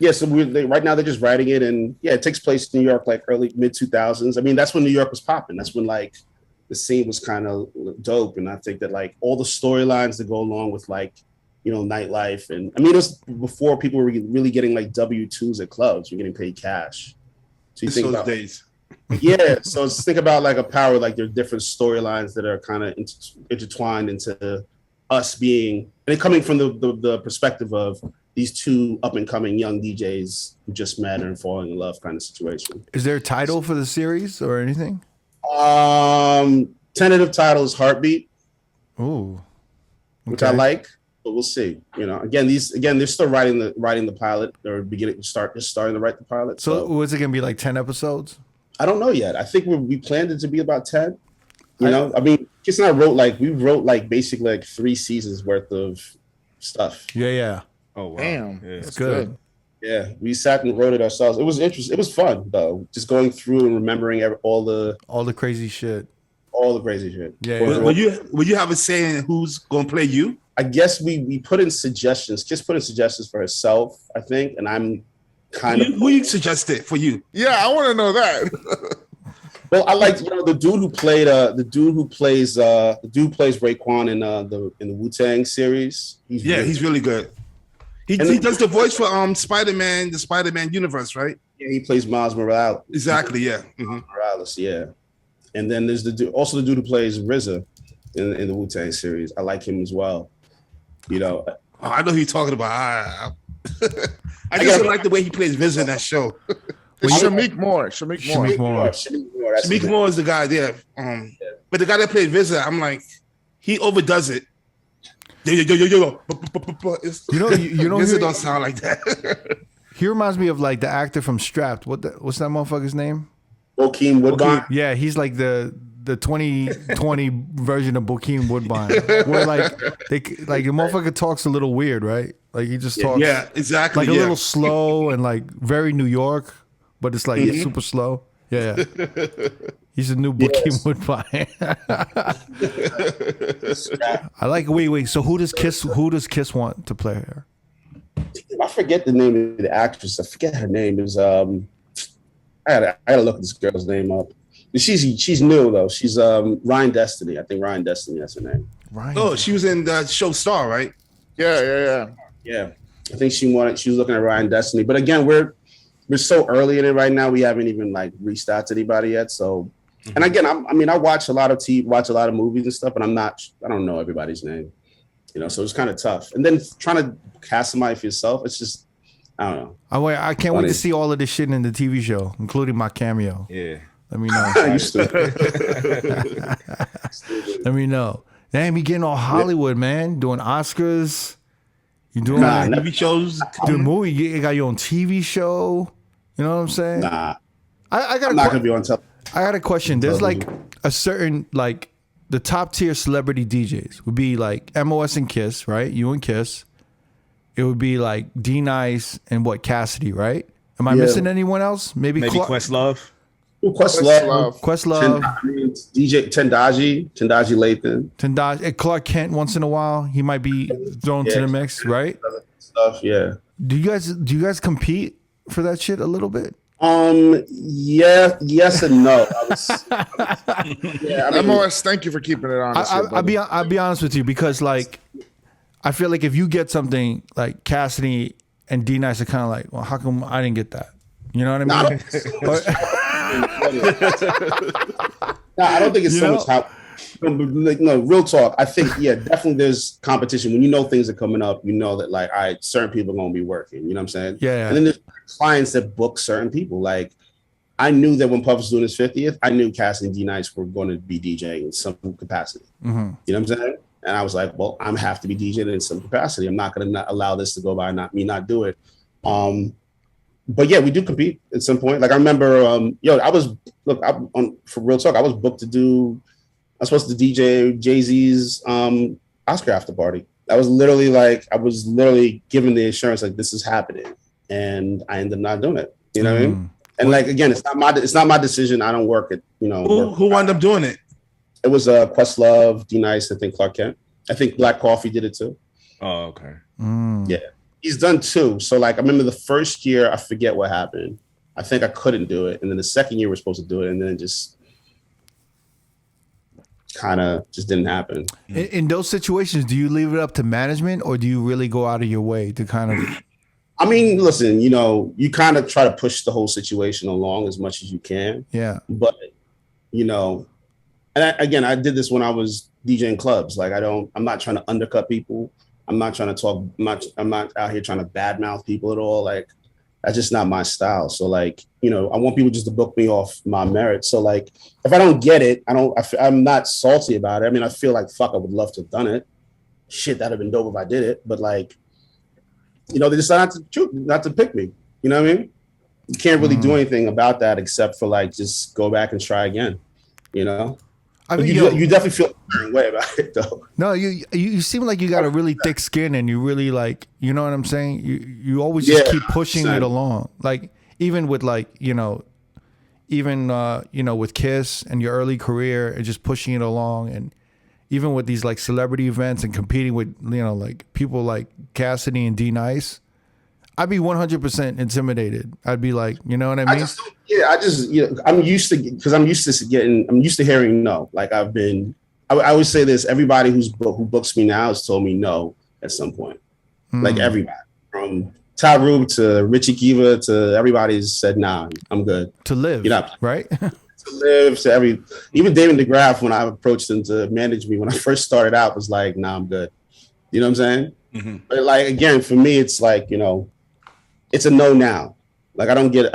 So right now they're just writing it, and it takes place in New York, like early mid 2000s. I mean, that's when New York was popping. That's when like the scene was kind of dope, and I think that like all the storylines that go along with like nightlife, and I mean it was before people were really getting like W-2s at clubs. You're getting paid cash. So you think about days. Yeah, so think about like a Power, like there are different storylines that are kind of intertwined into us being, and coming from the perspective of these two up and coming young DJs who just met and falling in love kind of situation. Is there a title for the series or anything? Tentative title is Heartbeat. Ooh, okay. Which I like, but we'll see. Again, they're still writing the pilot. They're starting to write the pilot. So was it gonna be like 10 episodes? I don't know yet. I think we planned it to be about 10. I mean, Kiss and I wrote basically like 3 seasons worth of stuff. Yeah. Oh wow. Damn. Yeah, it's good. Yeah, we sat and wrote it ourselves. It was interesting. It was fun though, just going through and remembering all the crazy shit. all the crazy shit. Yeah. Will you have a say in who's gonna play you? I guess we put in suggestions. Kiss put in suggestions for herself, I think, and I'm kind of who you suggested for you. Yeah, I want to know that. Well, I like the dude who plays Raekwon in the Wu-Tang series. He's really good. He does the voice for Spider-Man, the Spider-Man universe, right? Yeah, he plays Miles Morales. Exactly, yeah. Mm-hmm. Morales, yeah. And then there's the dude who plays RZA in the Wu-Tang series. I like him as well. You know. I know who you're talking about. I just don't like the way he plays RZA in that show. Shamik Moore. Shamik Moore is the guy there. But the guy that plays RZA, I'm like, he overdoes it. Yo. RZA don't sound like that. He reminds me of like the actor from Strapped. What's that motherfucker's name? Bokeem Woodbine. Yeah, he's like the 2020 version of Bokeem Woodbine, where like the motherfucker talks a little weird, right? Like he just talks, yeah, exactly, like a little slow and like very New York, but it's like super slow. Yeah. He's a new Bokeem Woodbine. I like. Wait. So who does Kiss want to play her? I forget the name of the actress. I forget her name. It was I gotta look this girl's name up. She's new though. She's Ryan Destiny. I think Ryan Destiny. That's her name. Ryan. Oh, she was in the show Star, right? Yeah. I think she was looking at Ryan Destiny. But again, we're so early in it right now. We haven't even like reached out to anybody yet. So, and again, I watch a lot of TV, watch a lot of movies and stuff, but I don't know everybody's name. You know, so it's kind of tough. And then trying to cast somebody for yourself, it's just, I don't know. I can't wait to see all of this shit in the TV show, including my cameo. Yeah. Let me know. You stupid. Let me know. Damn, you getting all Hollywood, man. Doing Oscars. You doing TV shows. Doing movie. You got your own TV show. You know what I'm saying? Nah. I'm not going to be on top. I got a question. There's like a certain, like, the top tier celebrity DJs would be like MOS and Kiss, right? You and Kiss. It would be like D-Nice and Cassidy, right? Am I missing anyone else? Maybe Questlove. Questlove. DJ Tendaji Lathan. And Clark Kent once in a while. He might be thrown to the mix, right? Stuff, yeah. Do you guys compete for that shit a little bit? Yeah, yes and no. MOS, thank you for keeping it honest. I'll be honest with you, because like I feel like if you get something like Cassidy and D-Nice are kind of like, well, how come I didn't get that? You know what I mean? I don't think it's so much how. No, real talk. I think definitely there's competition when you know things are coming up. You know that like, all right, certain people are going to be working. You know what I'm saying? Yeah. And then there's clients that book certain people. Like I knew that when Puff was doing his 50th, I knew Cassidy and D-Nice were going to be DJing in some capacity. Mm-hmm. You know what I'm saying? And I was like, well, I'm have to be DJing in some capacity. I'm not going to allow this to go by, not do it. But yeah, we do compete at some point. Like I remember, for real talk, I was booked to I was supposed to DJ Jay-Z's Oscar after party. I was literally given the assurance like this is happening, and I ended up not doing it. You know what I mean? And like again, it's not my decision. I don't work at Who wound up doing it? It was Questlove, D-Nice, I think Clark Kent. I think Black Coffee did it too. Oh, okay. Yeah. He's done two. So like I remember the first year, I forget what happened. I think I couldn't do it. And then the second year we're supposed to do it. And then it just kind of just didn't happen. In those situations, do you leave it up to management or do you really go out of your way to kind of... I mean, listen, you kind of try to push the whole situation along as much as you can. Yeah. But, and I did this when I was DJing clubs. Like I'm not trying to undercut people. I'm not trying to talk much. I'm not out here trying to badmouth people at all. Like that's just not my style. So like, I want people just to book me off my merit. So like, if I don't get it, I'm not salty about it. I mean, I feel like, fuck, I would love to have done it. Shit, that'd have been dope if I did it. But like, they decided not to pick me. You know what I mean? You can't really do anything about that except for like, just go back and try again, I mean, you definitely feel a certain way about it, though. No, you seem like you got a really thick skin, and you really like, you know what I'm saying? You always just keep pushing it along. Like even with like, even even with Kiss and your early career and just pushing it along, and even with these like celebrity events and competing with like people like Cassidy and D Nice, I'd be 100% intimidated. I'd be like, you know what I mean? I'm used to hearing no. Like I always say this, everybody who books me now has told me no at some point. Like everybody, from Ty Rube to Richie Kiva to everybody's said, nah, I'm good. To live, right? To live, to even David DeGraff, when I approached him to manage me when I first started out, was like, nah, I'm good. You know what I'm saying? Mm-hmm. But like, again, for me, it's like, it's a no now. Like I don't get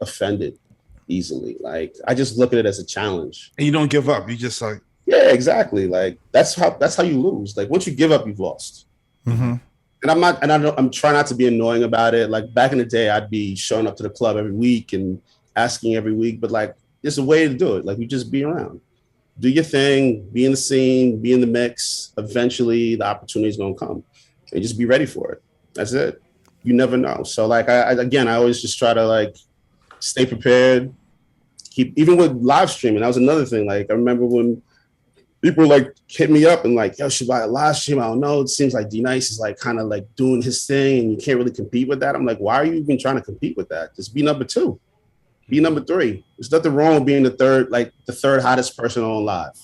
offended easily. Like I just look at it as a challenge. And you don't give up. You just like, yeah, exactly. Like that's how you lose. Like once you give up, you've lost. Mm-hmm. And I'm trying not to be annoying about it. Like back in the day, I'd be showing up to the club every week and asking every week, but like there's a way to do it. Like you just be around, do your thing, be in the scene, be in the mix. Eventually the opportunity is going to come and just be ready for it. That's it. You never know. So like, I always just try to like stay prepared. Even with live streaming, that was another thing. Like I remember when people like hit me up and like, yo, should I live stream? I don't know. It seems like D Nice is like kind of like doing his thing and you can't really compete with that. I'm like, why are you even trying to compete with that? Just be number 2, be number 3. There's nothing wrong with being the third hottest person on live.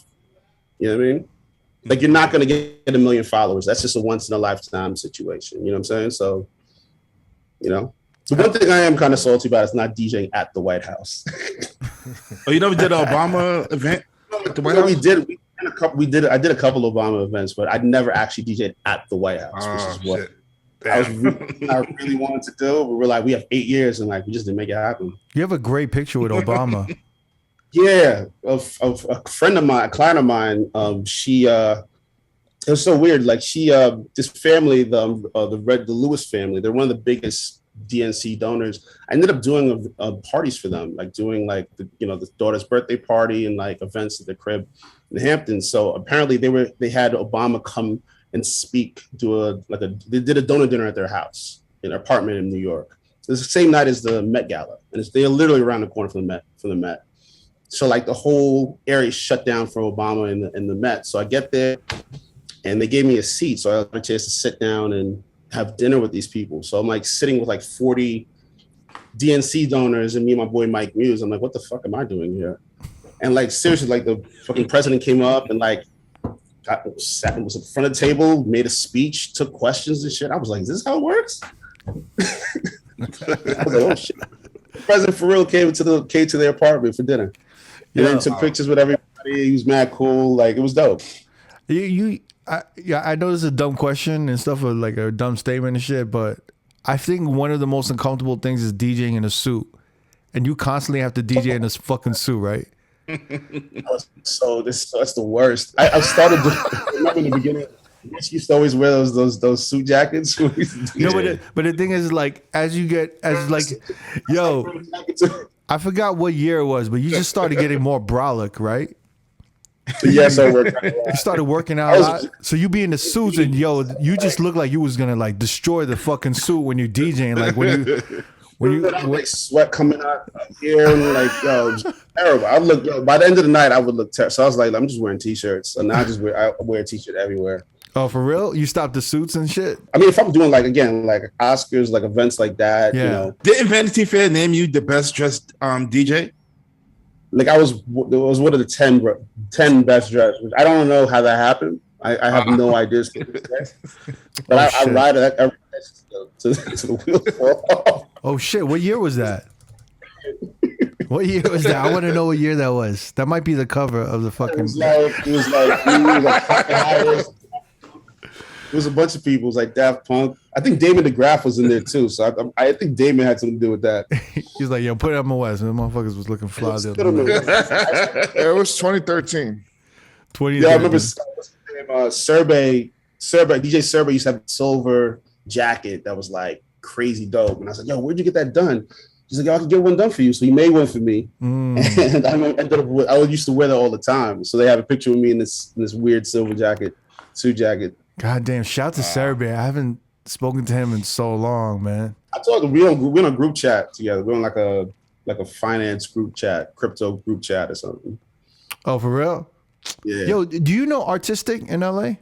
You know what I mean? Like you're not going to get 1 million followers. That's just a once in a lifetime situation. You know what I'm saying? So, the one thing I am kind of salty about is not DJing at the White House. Oh, you never did an Obama event at the White House? We did. I did a couple of Obama events, but I'd never actually DJed at the White House, which is what I really wanted to do. But we're like, we have 8 years, and like we just didn't make it happen. You have a great picture with Obama. Yeah, of a friend of mine, a client of mine. It was so weird. Like this family, the Lewis family, they're one of the biggest DNC donors. I ended up doing parties for them, like doing like the daughter's birthday party and like events at the crib in the Hamptons. So apparently they had Obama come and speak, they did a donor dinner at their house in their apartment in New York. So it's the same night as the Met Gala, and they're literally around the corner from the Met. So like the whole area shut down for Obama in the Met. So I get there, and they gave me a seat, so I had a chance to sit down and have dinner with these people. So I'm like sitting with like 40 DNC donors and me and my boy Mike Muse. I'm like, what the fuck am I doing here? And like seriously, like the fucking president came up and like was in front of the table, made a speech, took questions and shit. I was like, is this how it works? I was like, oh shit. President for real came to their apartment for dinner. And then took pictures with everybody. He was mad cool. Like it was dope. I know this is a dumb question and stuff, or like a dumb statement and shit, but I think one of the most uncomfortable things is DJing in a suit, and you constantly have to DJ in this fucking suit, right? So that's the worst. I started to remember in the beginning. Rich used to always wear those suit jackets. But the thing is, like, yo, I forgot what year it was, but you just started getting more brolic, right? Yes, I worked. You started working out a lot. So you be in the suits and you just look like you was gonna like destroy the fucking suit when you're DJing. Like when you like sweat coming out here and like terrible. I look by the end of the night I would look terrible. So I was like, I'm just wearing t-shirts. So now I wear a t-shirt everywhere. Oh, for real? You stopped the suits and shit? I mean, if I'm doing like Oscars, like events like that, Didn't Vanity Fair name you the best dressed DJ? Like it was one of the 10 best dressed. I don't know how that happened. I have no idea. But I ride it every day to the wheels fall off. Oh shit! What year was that? What year was that? I want to know what year that was. That might be the cover of the fucking. It was a bunch of people. It was like Daft Punk. I think Damon DeGraff was in there too. So I think Damon had something to do with that. He's like, yo, put it on my West. And the motherfuckers was looking fly. It was 2013. 2013. Yeah, I remember DJ Survey used to have a silver jacket that was like crazy dope. And I was like, yo, where'd you get that done? He's like, yo, I can get one done for you. So he made one for me. And I used to wear that all the time. So they have a picture of me in this weird silver suit jacket. God damn, shout to Serbe. I haven't spoken to him in so long, man. I told them we're in a group chat together. We're on like a finance group chat, crypto group chat or something. Oh, for real? Yeah. Yo, do you know Artistic in LA?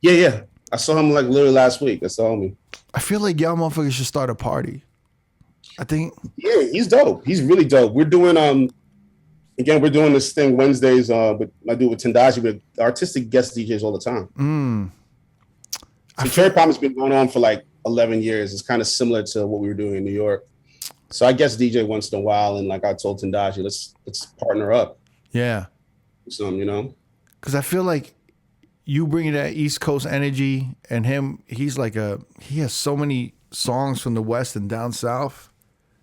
Yeah. I saw him like literally last week. That's all me. I feel like y'all motherfuckers should start a party. I think. Yeah, he's dope. He's really dope. We're doing again, we're doing this thing Wednesdays. But I do with Tendaji, but Artistic guest DJs all the time. So Cherry Palm has been going on for like 11 years. It's kind of similar to what we were doing in New York. So I guess DJ once in a while, and like I told Tendaji, let's partner up. Yeah. Some, you know, because I feel like you bring that East Coast energy, and him, he has so many songs from the West and down South.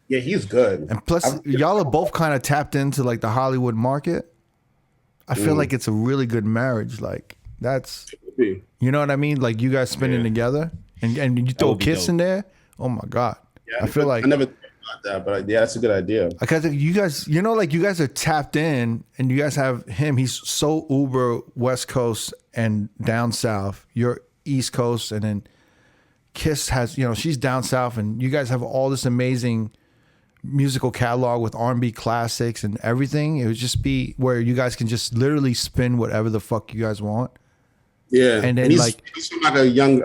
Yeah, he's good. And plus, y'all are both kind of tapped into like the Hollywood market. I feel like it's a really good marriage. Like that's, you know what I mean? Like you guys spinning together, and you throw a Kiss in there. Oh my God. Yeah, I feel like I never thought about that, but yeah, that's a good idea. Because you guys, you know, like you guys are tapped in, and you guys have him. He's so uber West Coast and down South. You're East Coast, and then Kiss has, you know, she's down South, and you guys have all this amazing musical catalog with R&B classics and everything. It would just be where you guys can just literally spin whatever the fuck you guys want. Yeah, and then he's from like a younger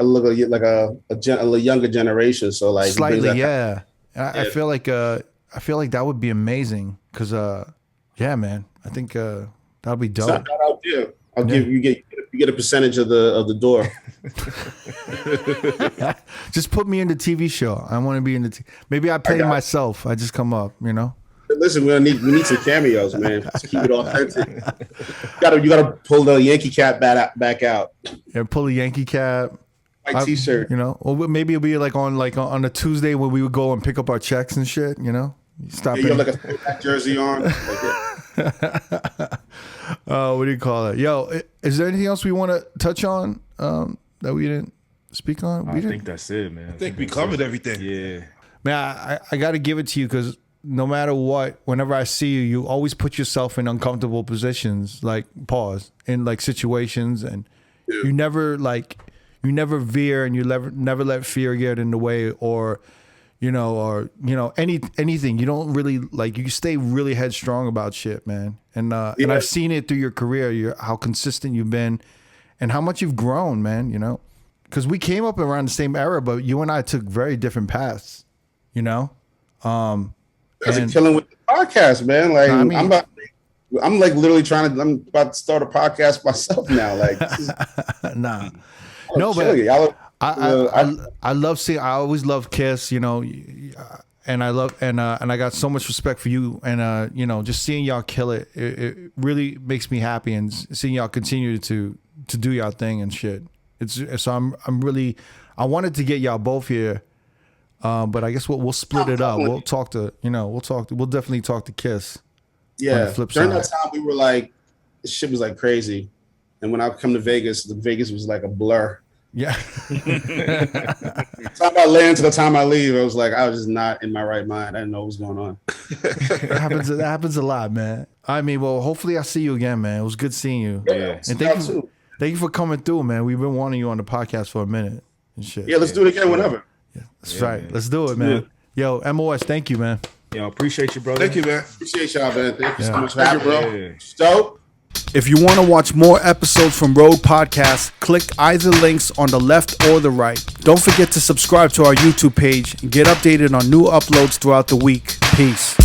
generation. So like slightly, yeah. I feel like that would be amazing because yeah, man, I think that would be dope. It's not bad idea. I'll give you get a percentage of the door. Just put me in the TV show. I want to be in the. Maybe I play myself. I just come up, you know. Listen, we need some cameos, man. Just keep it authentic. You gotta pull the Yankee cap back out. Yeah, pull the Yankee cap. My T-shirt. You know, or maybe it'll be like on a Tuesday when we would go and pick up our checks and shit. You know, stop. You have like a throwback jersey on. What do you call it? Yo, is there anything else we want to touch on that we didn't speak on? I think that's it, man. I think we covered everything. Yeah. Man, I got to give it to you because no matter what, whenever I see you, you always put yourself in uncomfortable positions, like in like situations, and you never veer, and you never let fear get in the way, or anything. You don't really like, you stay really headstrong about shit, man. And and I've seen it through your career, how consistent you've been and how much you've grown, man, you know, because we came up around the same era, but you and I took very different paths, you know? That's killing with the podcast, man. Like I'm like literally I'm about to start a podcast myself now. Like, no, but I love seeing. I always love Kiss, you know, and I love and I got so much respect for you, and you know, just seeing y'all kill it, it really makes me happy, and seeing y'all continue to do y'all thing and shit. So I'm really, I wanted to get y'all both here. But I guess we'll split it up. We'll definitely talk to Kiss. Yeah. Flip During side. that time, we were like, this shit was like crazy. And when I come to Vegas, Vegas was like a blur. Yeah. The time I land to the time I leave, I was just not in my right mind. I didn't know what was going on. That happens a lot, man. I mean, well, hopefully I see you again, man. It was good seeing you. Yeah. And thank you for coming through, man. We've been wanting you on the podcast for a minute and shit. Yeah, let's do it again whenever. Yeah, that's right. Man. Let's do it, man. Yo, MOS, thank you, man. Yo, appreciate you, brother. Thank you, man. Appreciate y'all, man. Thank you so much for Thank you, having bro. me. So, if you want to watch more episodes from R.O.A.D Podcast, click either links on the left or the right. Don't forget to subscribe to our YouTube page and get updated on new uploads throughout the week. Peace.